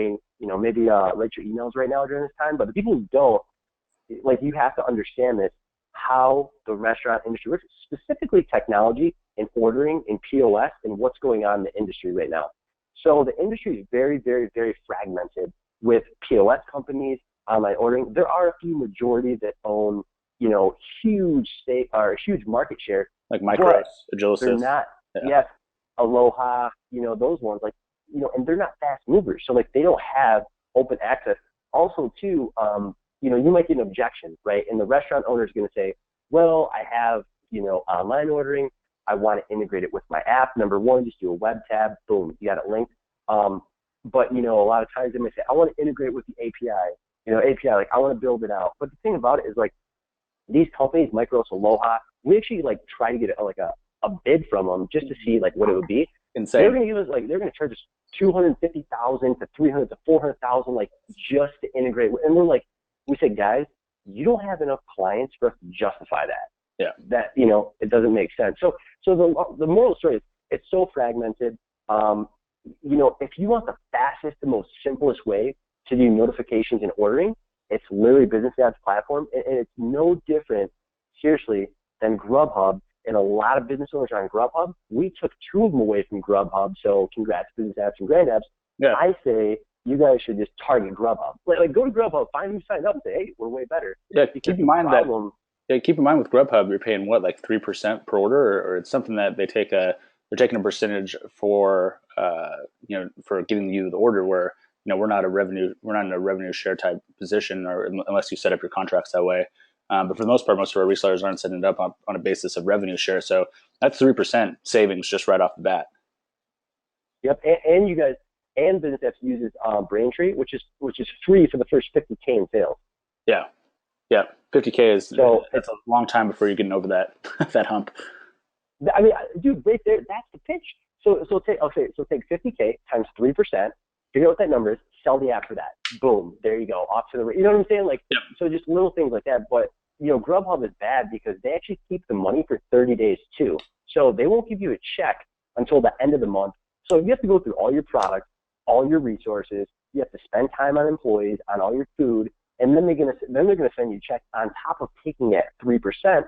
maybe write your emails right now during this time, but the people who don't, you have to understand this, how the restaurant industry works, specifically technology and ordering and POS and what's going on in the industry right now. So the industry is very, very, very fragmented with POS companies, online ordering. There are a few majority that own, huge stake or huge market share. Like Micros, Agilysys. They're not, yes, Aloha, those ones, and they're not fast movers. So they don't have open access. Also too, you might get an objection, right? And the restaurant owner is going to say, well, I have, online ordering. I want to integrate it with my app. Number one, just do a web tab. Boom, you got it linked. But, a lot of times they may say, I want to integrate with the API. I want to build it out. But the thing about it is these companies, Micros, Aloha, we actually try to get a bid from them just to see what it would be. Insane. They're going to give us they're going to charge us $250,000 to $300,000 to $400,000 just to integrate. And we're we said, guys, you don't have enough clients for us to justify that. Yeah. That it doesn't make sense. So the moral of the story is it's so fragmented. If you want the fastest and most simplest way to do notifications and ordering, it's literally Business Apps platform, and it's no different, seriously, than Grubhub. And a lot of business owners are on Grubhub. We took 2 of them away from Grubhub, so congrats, Business Apps and Grand Apps. Yeah. I say you guys should just target Grubhub. Go to Grubhub, find who signed up, and say, hey, we're way better. Yeah, keep in mind with Grubhub, you're paying 3% per order, or it's something that they're taking a percentage for for getting you the order, where we're not in a revenue share type position, or unless you set up your contracts that way. But for the most part, most of our resellers aren't setting it up on a basis of revenue share. So that's 3% savings just right off the bat. Yep, and you guys, and Business Apps uses Braintree, which is free for the first 50K in sales. Yeah, 50K is that's a long time before you're getting over that that hump. Dude, right there, that's the pitch. So take 50K times 3%. figure out what that number is, sell the app for that. Boom, there you go, off to the, you know what I'm saying? Like, Yep. so just little things like that. But, you know, Grubhub is bad because they actually keep the money for 30 days too. So they won't give you a check until the end of the month. So you have to go through all your products, all your resources. You have to spend time on employees, on all your food, and then they're gonna send you a check on top of taking that 3%.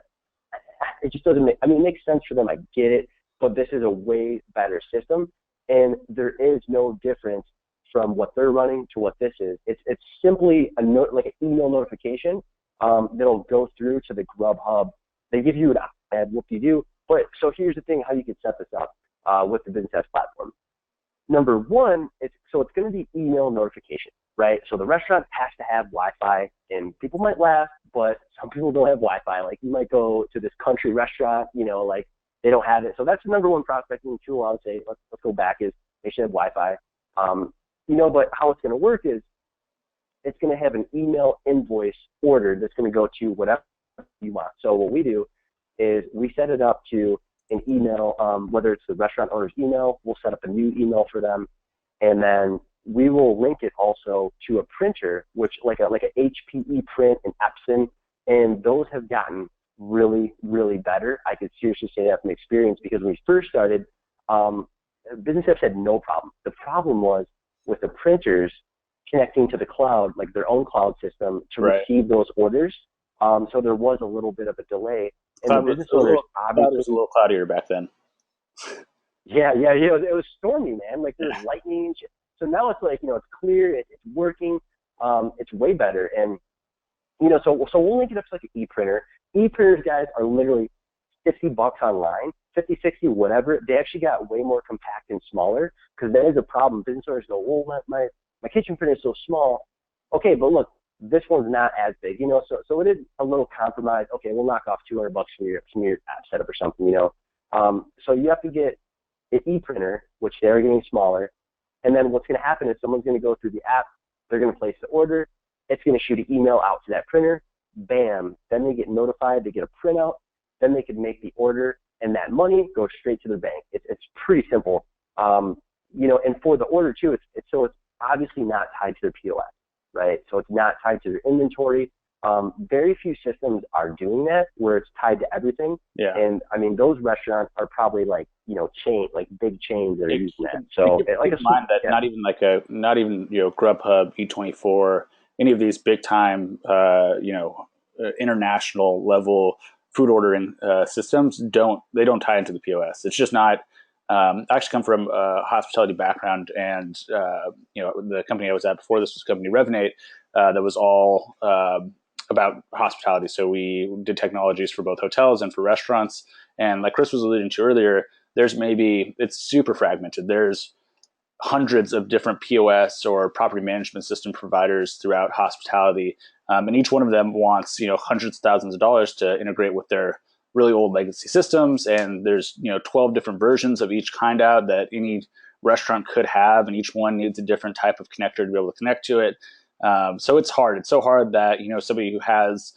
It just doesn't make. I mean, it makes sense for them. I get it, but this is a way better system, and there is no difference from what they're running to what this is. It's simply a note, like an email notification that'll go through to the Grubhub. They give you an ad, what do you do? But so here's the thing: how you can set this up with the Business Apps platform. Number one, it's going to be email notification, right? So the restaurant has to have Wi-Fi, and people might laugh, but some people don't have Wi-Fi. Like you might go to this country restaurant, you know, like they don't have it. So that's the number one prospecting tool I would say. Let's go back is they should have Wi-Fi. You know, but how it's going to work is it's going to have an email invoice order that's going to go to whatever you want. So what we do is we set it up to an email, whether it's the restaurant owner's email, we'll set up a new email for them, and then we will link it also to a printer, which like a HPE print and Epson, and those have gotten really, really better. I could seriously say that from experience because when we first started, Business Apps had no problem. The problem was with the printers connecting to the cloud, like their own cloud system, to receive those orders. So there was a little bit of a delay. And the business owners obviously was a little cloudier back then. Yeah, it was stormy, man. Like there was lightning. So now it's like, you know, it's clear, it's working, it's way better. And you know, so we'll link it up to like an e-printer. E-printers, guys, are literally $50 online, 50, 60, whatever. They actually got way more compact and smaller because that is a problem. Business owners go, well, my kitchen printer is so small. Okay, but look, this one's not as big, you know, so it is a little compromise. Okay, we'll knock off $200 from your app setup or something, you know. So you have to get an e-printer, which they're getting smaller, and then what's going to happen is someone's going to go through the app, they're going to place the order, it's going to shoot an email out to that printer, bam, then they get notified, they get a printout, then they can make the order, and that money goes straight to their bank. It's pretty simple, you know, and for the order too, it's obviously not tied to their POS. Right, so it's not tied to their inventory. Very few systems are doing that where it's tied to everything. Yeah. And I mean, those restaurants are probably like, you know, big chains that are using that. So like a mind that not even you know, Grubhub, E24, any of these big time you know, international level food ordering systems don't tie into the POS. It's just not. I actually come from a hospitality background, and you know, the company I was at before this was company Revenate, that was all about hospitality. So we did technologies for both hotels and for restaurants. And like Chris was alluding to earlier, it's super fragmented. There's hundreds of different POS or property management system providers throughout hospitality, and each one of them wants, you know, hundreds of thousands of dollars to integrate with their really old legacy systems, and there's, you know, 12 different versions of each kind out that any restaurant could have, and each one needs a different type of connector to be able to connect to it. So it's hard. It's so hard that, you know, somebody who has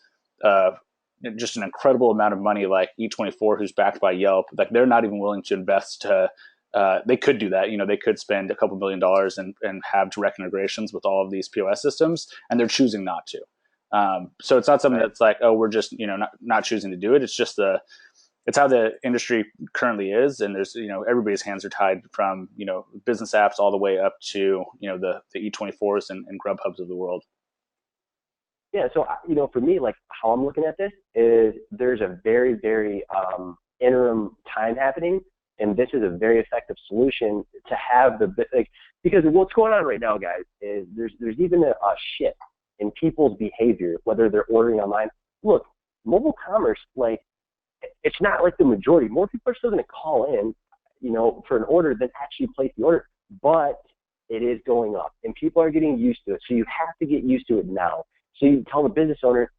just an incredible amount of money like E24, who's backed by Yelp, like they're not even willing to invest to. They could do that. You know, they could spend a couple $1 million and have direct integrations with all of these POS systems, and they're choosing not to. So it's not something that's like, oh, we're just, you know, not choosing to do it. It's just it's how the industry currently is. And there's, you know, everybody's hands are tied from, you know, business apps all the way up to, you know, the E24s and Grubhubs of the world. Yeah. So, you know, for me, like how I'm looking at this is there's a very, very interim time happening. And this is a very effective solution to have because what's going on right now, guys, is there's even a shift in people's behavior, whether they're ordering online. Look, mobile commerce, like, it's not like the majority. More people are still going to call in, you know, for an order than actually place the order, but it is going up, and people are getting used to it. So you have to get used to it now. So you tell the business owner,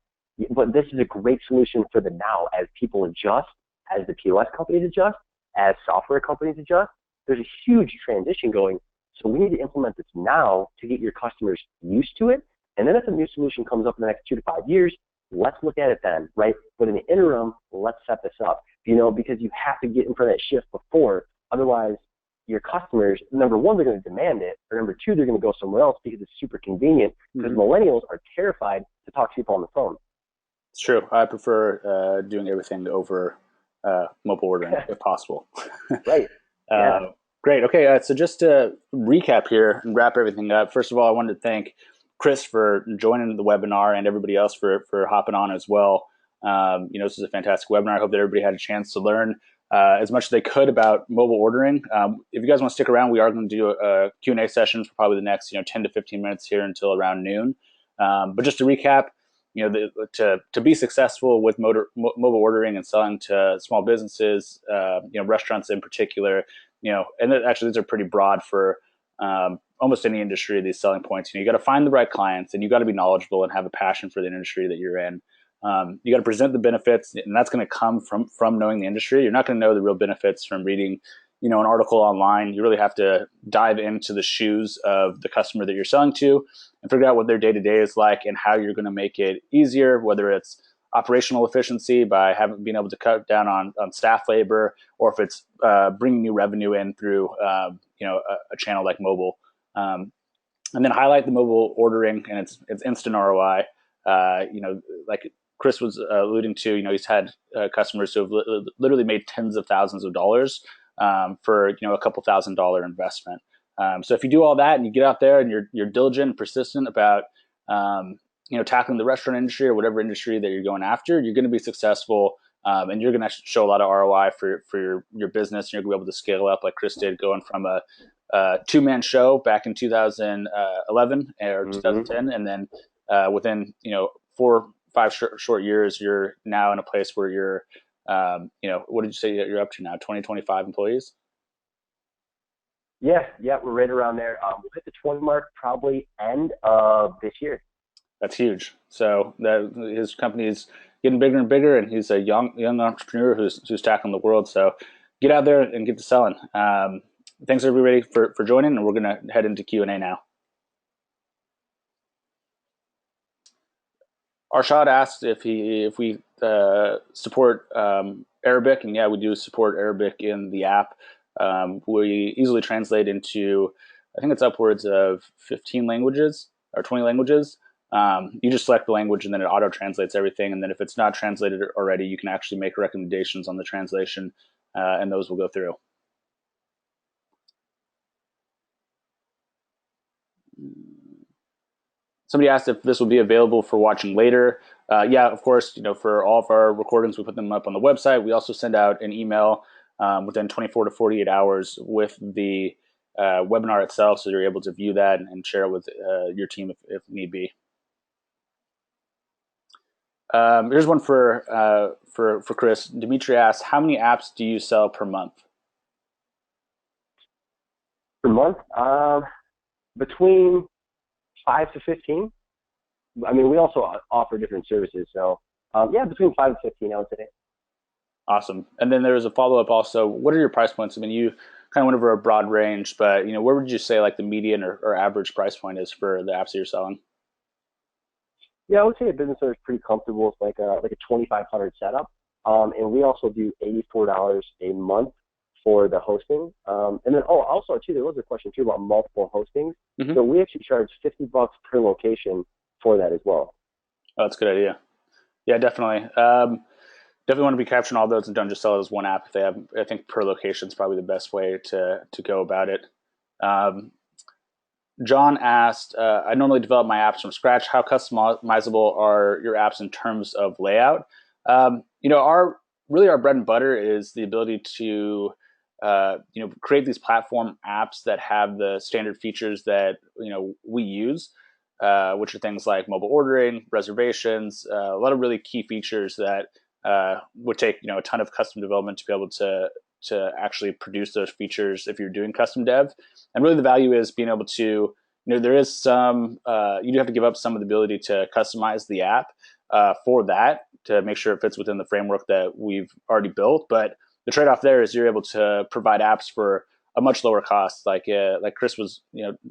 but this is a great solution for the now as people adjust, as the POS companies adjust, as software companies adjust. There's a huge transition going. So we need to implement this now to get your customers used to it. And then if a new solution comes up in the next 2 to 5 years, let's look at it then, right? But in the interim, let's set this up, you know, because you have to get in front of that shift before. Otherwise, your customers, number one, they're going to demand it, or number two, they're going to go somewhere else because it's super convenient. Because millennials are terrified to talk to people on the phone. It's true. I prefer doing everything over mobile ordering if possible. Right. Yeah. Great. Okay. So just to recap here and wrap everything up, first of all, I wanted to thank Chris for joining the webinar and everybody else for hopping on as well. This is a fantastic webinar. I hope that everybody had a chance to learn as much as they could about mobile ordering. If you guys want to stick around, we are going to do a Q&A session for probably the next 10 to 15 minutes here until around noon. But just to recap, to be successful with mobile ordering and selling to small businesses, restaurants in particular, and actually these are pretty broad for almost any industry. These selling points, you got to find the right clients, and you got to be knowledgeable and have a passion for the industry that you're in. You got to present the benefits, and that's going to come from knowing the industry. You're not going to know the real benefits from reading, an article online. You really have to dive into the shoes of the customer that you're selling to and figure out what their day-to-day is like and how you're going to make it easier, whether it's operational efficiency by being able to cut down on staff labor, or if it's bringing new revenue in through a channel like mobile. And then highlight the mobile ordering and its instant ROI. Like Chris was alluding to, he's had customers who have literally made tens of thousands of dollars for a couple $1,000 investment. So if you do all that and you get out there and you're diligent and persistent about tackling the restaurant industry or whatever industry that you're going after, you're going to be successful, and you're going to show a lot of ROI for your business. And you're going to be able to scale up like Chris did, going from a two-man show back in 2011 or 2010, and then within 4-5 short years, you're now in a place where you're what did you say you're up to now? 20-25 employees? Yeah, we're right around there. We'll hit the 20 mark probably end of this year. That's huge. So his company is getting bigger and bigger, and he's a young entrepreneur who's tackling the world. So get out there and get to selling. Thanks everybody for joining, and we're going to head into Q&A now. Arshad asked if we support Arabic, and yeah, we do support Arabic in the app. We easily translate into, I think it's upwards of 15 languages or 20 languages. You just select the language and then it auto translates everything. And then if it's not translated already, you can actually make recommendations on the translation, and those will go through. Somebody asked if this will be available for watching later. Yeah, of course. For all of our recordings, we put them up on the website. We also send out an email within 24 to 48 hours with the webinar itself, so you're able to view that and share it with your team if need be. Here's one for Chris. Dimitri asks, how many apps do you sell per month? Per month? Between 5 to 15. I mean, we also offer different services. So, between 5 to 15, I would say. Awesome. And then there's a follow-up also. What are your price points? I mean, you kind of went over a broad range, but, where would you say like the median or average price point is for the apps that you're selling? Yeah, I would say a business owner is pretty comfortable with like a 2,500 setup. And we also do $84 a month for the hosting. And then, also too, there was a question too about multiple hostings. Mm-hmm. So we actually charge $50 per location for that as well. Oh, that's a good idea. Yeah, definitely. Definitely want to be capturing all those and don't just sell it as one app. If they have, I think per location is probably the best way to go about it. John asked, I normally develop my apps from scratch. How customizable are your apps in terms of layout? Our bread and butter is the ability to create these platform apps that have the standard features that we use, which are things like mobile ordering, reservations, a lot of really key features that would take a ton of custom development to be able to actually produce those features if you're doing custom dev. And really the value is being able to, there is some, you do have to give up some of the ability to customize the app for that to make sure it fits within the framework that we've already built. But the trade-off there is you're able to provide apps for a much lower cost. Like Chris was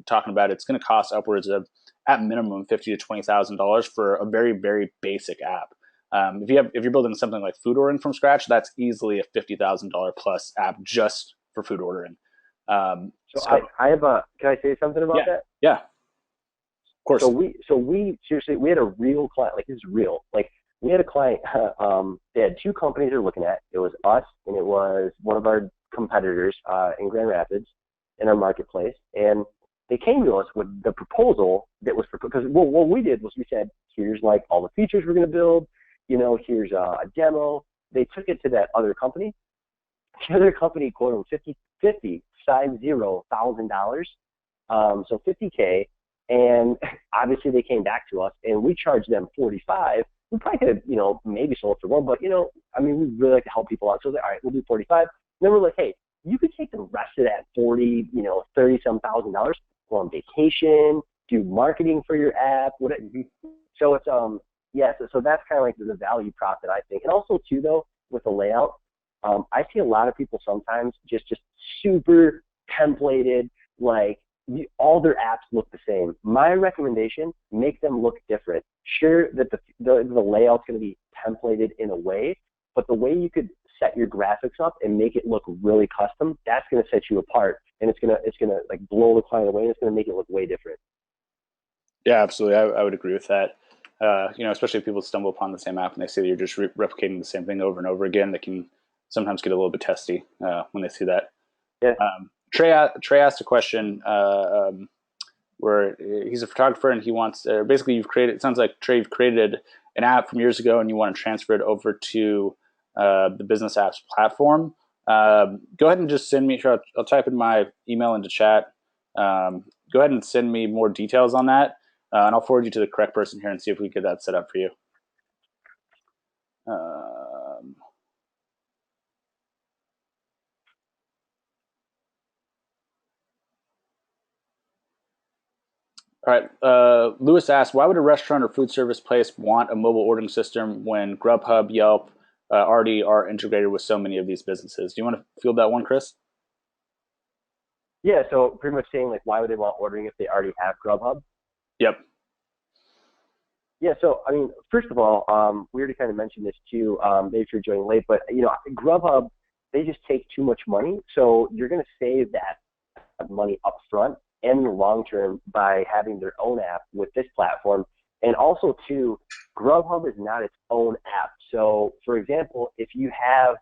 talking about, it's going to cost upwards of, at minimum, $50,000 to $20,000 for a very, very basic app. If you're building something like food ordering from scratch, that's easily a $50,000 plus app just for food ordering. So So I have a. Can I say something about yeah, that? yeah, of So course. we seriously we had a real client. Like, this is real. Like, we had a client. They had two companies they're looking at. It was us and it was one of our competitors in Grand Rapids in our marketplace. And they came to us with the proposal that was because what we did was we said, here's like all the features we're going to build. Here's a demo. They took it to that other company. The other company quoted them 50,000, so 50K. And obviously they came back to us and we charged them 45. We probably could have, maybe sold for more, but I mean, we really like to help people out. So all right, we'll do 45. And then we're like, hey, you could take the rest of that 40, 30 some $1,000, go on vacation, do marketing for your app, whatever. Mhm. So it's yeah, so that's kind of like the value prop that I think. And also too though, with the layout, I see a lot of people sometimes just super templated, like all their apps look the same. My recommendation: make them look different. Sure that the layout's going to be templated in a way, but the way you could set your graphics up and make it look really custom, that's going to set you apart, and it's gonna like blow the client away, and it's going to make it look way different. Yeah, absolutely. I would agree with that. Especially if people stumble upon the same app and they see that you're just replicating the same thing over and over again, they can sometimes get a little bit testy when they see that. Yeah. Trey asked a question where he's a photographer and he wants basically you've created. It sounds like Trey, you've created an app from years ago and you want to transfer it over to the business apps platform. Go ahead and just send me. Sure, I'll type in my email into chat. Go ahead and send me more details on that, and I'll forward you to the correct person here and see if we can get that set up for you. Um, all right. Lewis asked, why would a restaurant or food service place want a mobile ordering system when Grubhub, Yelp already are integrated with so many of these businesses? Do you want to field that one, Chris? Yeah, so pretty much saying like, why would they want ordering if they already have Grubhub? Yep. Yeah, so I mean, first of all, we already kind of mentioned this too. Maybe if you're joining late, but Grubhub, they just take too much money, so you're going to save that money up front and in the long term by having their own app with this platform. And also too, Grubhub is not its own app. So for example, if you have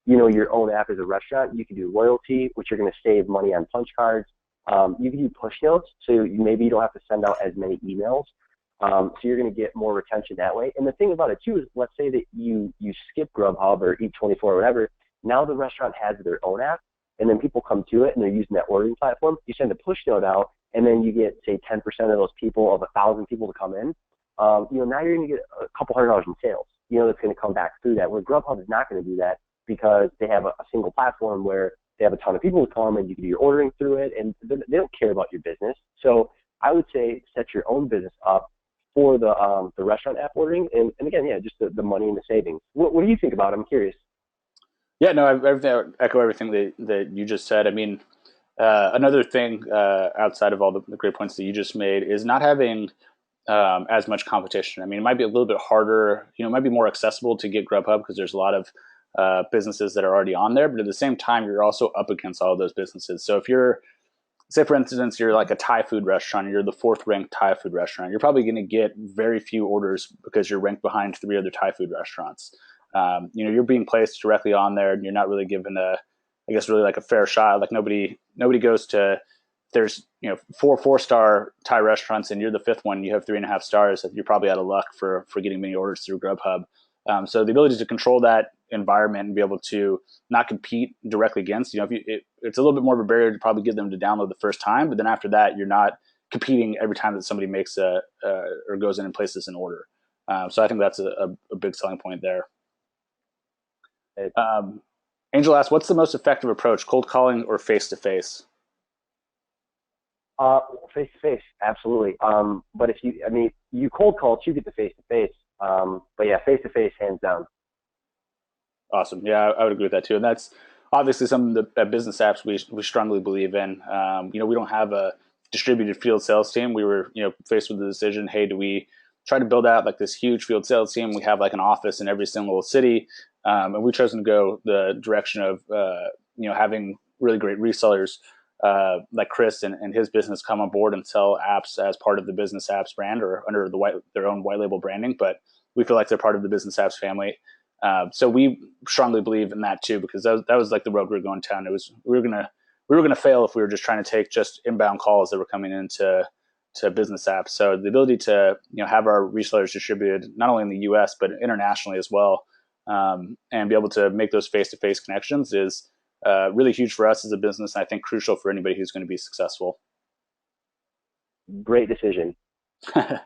your own app as a restaurant, you can do loyalty, which you're going to save money on punch cards. You can do push notes, so maybe you don't have to send out as many emails. So you're going to get more retention that way. And the thing about it too is, let's say that you skip Grubhub or Eat24 or whatever. Now the restaurant has their own app, and then people come to it and they're using that ordering platform. You send a push note out, and then you get say 10% of those people of 1,000 people to come in. Now you're going to get a couple $100 in sales. That's going to come back through that. Where Grubhub is not going to do that because they have a single platform where they have a ton of people to come and you can do your ordering through it, and they don't care about your business. So I would say set your own business up for the restaurant app ordering, and again, yeah, just the money and the savings. What do you think about it? I'm curious. Yeah, no, I echo everything that you just said. I mean, another thing outside of all the great points that you just made is not having as much competition. I mean, it might be a little bit harder. It might be more accessible to get Grubhub because there's a lot of businesses that are already on there. But at the same time, you're also up against all of those businesses. So if you're, say, for instance, you're like a Thai food restaurant, and you're the fourth ranked Thai food restaurant, you're probably going to get very few orders because you're ranked behind three other Thai food restaurants. You're being placed directly on there, and you're not really given I guess, really like a fair shot. Like nobody goes to, there's four-star Thai restaurants and you're the fifth one, you have 3.5 stars, you're probably out of luck for getting many orders through Grubhub. So the ability to control that environment and be able to not compete directly against, it's a little bit more of a barrier to probably get them to download the first time, but then after that, you're not competing every time that somebody makes or goes in and places an order. So I think that's a big selling point there. Um, Angel asks, what's the most effective approach, cold calling or face to face? Face to face, absolutely. But if you cold call, you get the face to face. But yeah, face to face, hands down. Awesome. Yeah, I would agree with that too. And that's obviously something that at business apps we strongly believe in. We don't have a distributed field sales team. We were faced with the decision, hey, do we try to build out like this huge field sales team? We have like an office in every single city, and we've chosen to go the direction of having really great resellers like Chris and his business come on board and sell apps as part of the Business Apps brand or under their own white label branding, but we feel like they're part of the Business Apps family. So we strongly believe in that too, because that was like the road we were going down. It was we were gonna fail if we were just trying to take just inbound calls that were coming into to business apps. So the ability to have our resellers distributed not only in the U.S. but internationally as well, and be able to make those face-to-face connections is really huge for us as a business, and I think crucial for anybody who's going to be successful. Great decision. That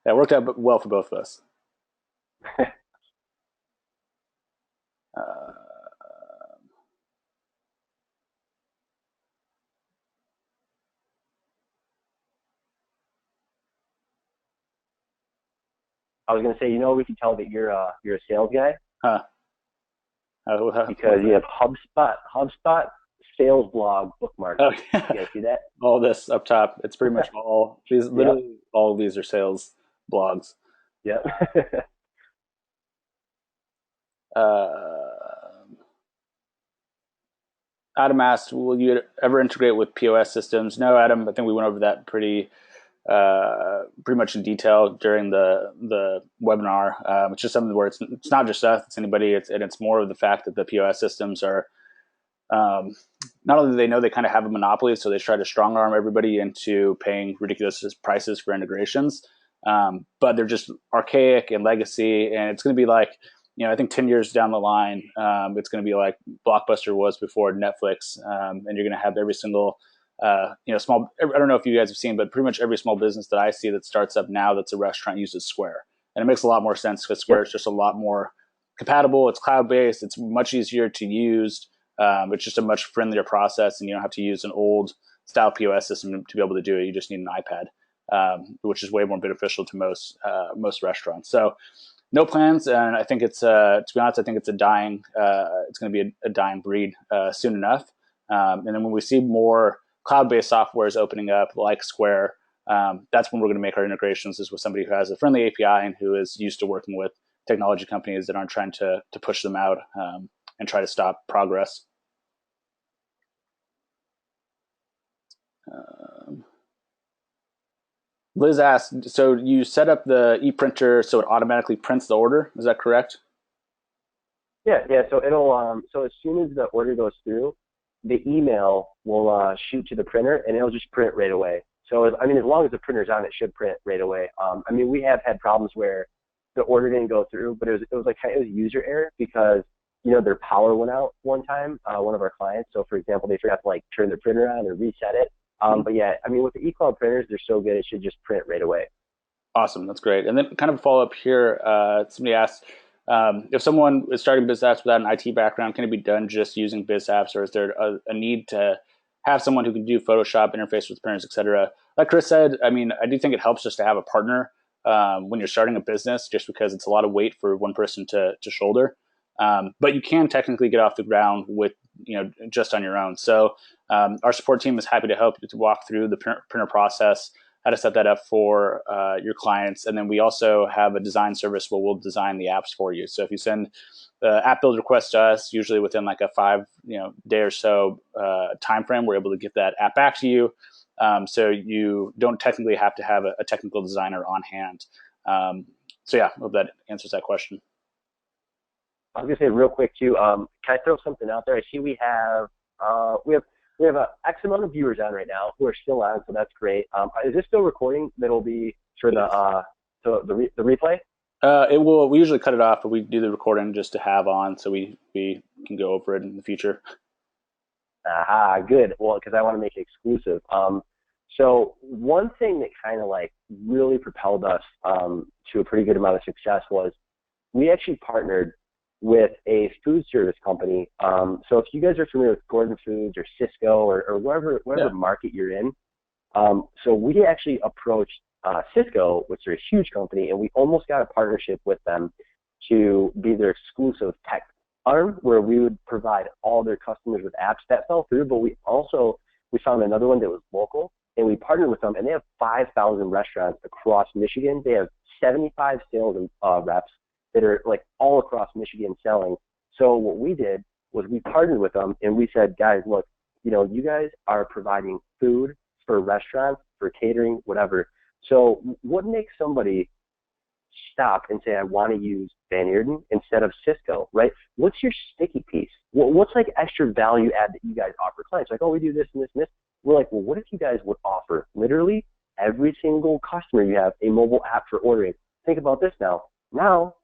worked out well for both of us. Uh, I was going to say, we can tell that you're a sales guy huh. because you have HubSpot sales blog bookmark. Oh, You guys see that? all this up top. It's pretty much all these. Literally, Yep. all of these are sales blogs. Yep. Uh, Adam asked, "Will you ever integrate with POS systems?" No, Adam. I think we went over that pretty much in detail during the webinar. It's just something where it's not just us; it's anybody. It's more of the fact that the POS systems are not only do they know they kind of have a monopoly, so they try to strong arm everybody into paying ridiculous prices for integrations, but they're just archaic and legacy, and it's going to be like. I think 10 years down the line, it's going to be like Blockbuster was before Netflix, and you're going to have every single small. I don't know if you guys have seen, but pretty much every small business that I see that starts up now that's a restaurant uses Square, and it makes a lot more sense because Square Yep. is just a lot more compatible. It's cloud based. It's much easier to use. It's just a much friendlier process, and you don't have to use an old style POS system to be able to do it. You just need an iPad, which is way more beneficial to most restaurants. So no plans, and I think it's to be honest, I think it's it's going to be a dying breed soon enough. And then when we see more cloud-based softwares opening up like Square, that's when we're going to make our integrations is with somebody who has a friendly API and who is used to working with technology companies that aren't trying to push them out and try to stop progress. Liz asked, so you set up the e-printer so it automatically prints the order. Is that correct? Yeah. So it'll so as soon as the order goes through, the email will shoot to the printer and it'll just print right away. So as long as the printer's on, it should print right away. We have had problems where the order didn't go through, but it was user error because their power went out one time. One of our clients. So for example, they forgot to turn their printer on or reset it. But yeah, with the eCloud printers, they're so good, it should just print right away. Awesome, that's great. And then kind of a follow up here, somebody asked, if someone is starting BizApps without an IT background, can it be done just using BizApps, or is there a need to have someone who can do Photoshop, interface with printers, et cetera? Like Chris said, I do think it helps just to have a partner when you're starting a business, just because it's a lot of weight for one person to shoulder. But you can technically get off the ground with just on your own. So our support team is happy to help you to walk through the printer process, how to set that up for your clients. And then we also have a design service where we'll design the apps for you. So if you send the app build request to us, usually within like a 5-day or so time frame, we're able to get that app back to you. So you don't technically have to have a technical designer on hand. So yeah, I hope that answers that question. I was gonna say real quick too. Can I throw something out there? I see we have a X amount of viewers on right now who are still on, so that's great. Is this still recording? That'll be for the replay. It will. We usually cut it off, but we do the recording just to have on, so we can go over it in the future. Aha, good. Well, because I want to make it exclusive. So one thing that kind of really propelled us to a pretty good amount of success was we actually partnered with a food service company. So if you guys are familiar with Gordon Foods or Cisco or whatever market you're in, so we actually approached Cisco, which is a huge company, and we almost got a partnership with them to be their exclusive tech arm, where we would provide all their customers with apps. That fell through, but we found another one that was local, and we partnered with them, and they have 5,000 restaurants across Michigan. They have 75 sales reps that are all across Michigan selling. So what we did was we partnered with them and we said, guys, look, You guys are providing food for restaurants, for catering, whatever. So what makes somebody stop and say, I want to use Van Earden instead of Cisco, right? What's your sticky piece? What's like extra value add that you guys offer clients? Like, oh, we do this and this and this. We're like, well, what if you guys would offer literally every single customer you have a mobile app for ordering? Think about this now. Now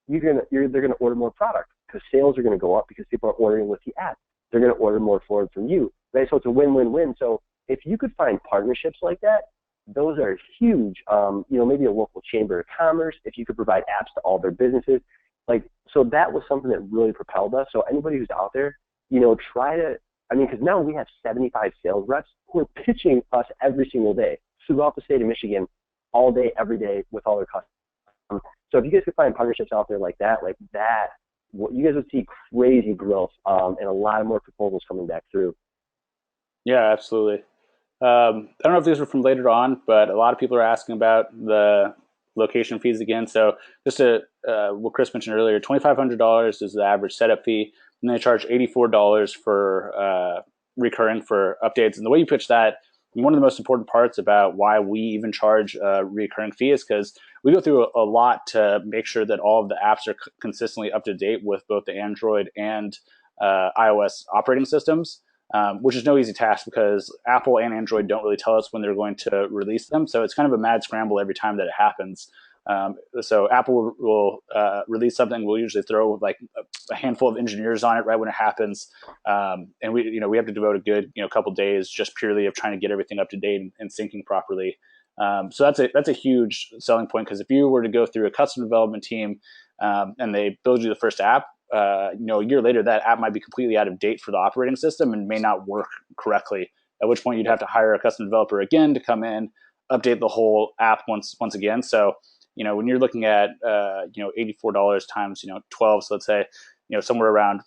they're gonna order more product because sales are gonna go up because people are ordering with the app. They're gonna order more for it from you, right? So it's a win-win-win. So if you could find partnerships like that, those are huge. Maybe a local chamber of commerce, if you could provide apps to all their businesses. Like, so that was something that really propelled us. So anybody who's out there, try to, because now we have 75 sales reps who are pitching us every single day throughout the state of Michigan, all day, every day with all their customers. So if you guys could find partnerships out there like that, you guys would see crazy growth and a lot of more proposals coming back through. Yeah, absolutely. I don't know if these were from later on, but a lot of people are asking about the location fees again. So just to what Chris mentioned earlier, $2,500 is the average setup fee, and they charge $84 for recurring for updates. And the way you pitch that, one of the most important parts about why we even charge a recurring fee is because we go through a lot to make sure that all of the apps are consistently up to date with both the Android and iOS operating systems. Which is no easy task because Apple and Android don't really tell us when they're going to release them. So it's kind of a mad scramble every time that it happens. So Apple will release something. We'll usually throw like a handful of engineers on it right when it happens, and we have to devote a good couple days just purely of trying to get everything up to date and syncing properly. So that's a huge selling point because if you were to go through a custom development team and they build you the first app, a year later, that app might be completely out of date for the operating system and may not work correctly. At which point, you'd have to hire a custom developer again to come in, update the whole app once again. So, when you're looking at $84 times 12, so let's say somewhere around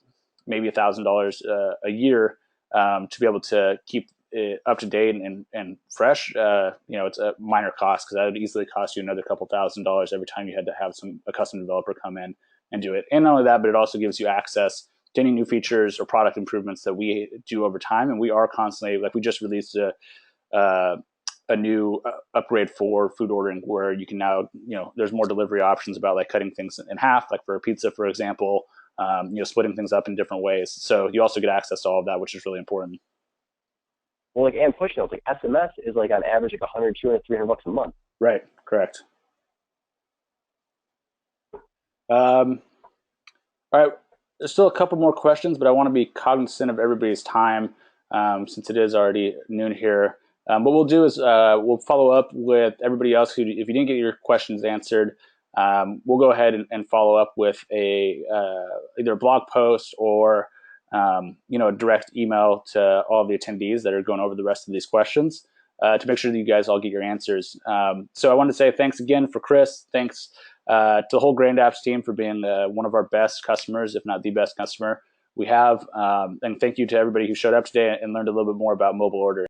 maybe $1,000 a year to be able to keep it up to date and fresh. It's a minor cost because that would easily cost you another couple $1,000s every time you had to have a custom developer come in and do it. And not only that, but it also gives you access to any new features or product improvements that we do over time. And we are constantly, like we just released a new upgrade for food ordering where you can now, there's more delivery options about like cutting things in half, like for a pizza, for example, splitting things up in different ways. So you also get access to all of that, which is really important. Well, and push notes, SMS is on average 100, 200, $300 a month. Right. Correct. All right. There's still a couple more questions, but I want to be cognizant of everybody's time since it is already noon here. What we'll do is we'll follow up with everybody else who, if you didn't get your questions answered, we'll go ahead and follow up with either a blog post or a direct email to all of the attendees that are going over the rest of these questions to make sure that you guys all get your answers. So I want to say thanks again for Chris. Thanks to the whole Grand Apps team for being one of our best customers, if not the best customer we have. And thank you to everybody who showed up today and learned a little bit more about mobile ordering.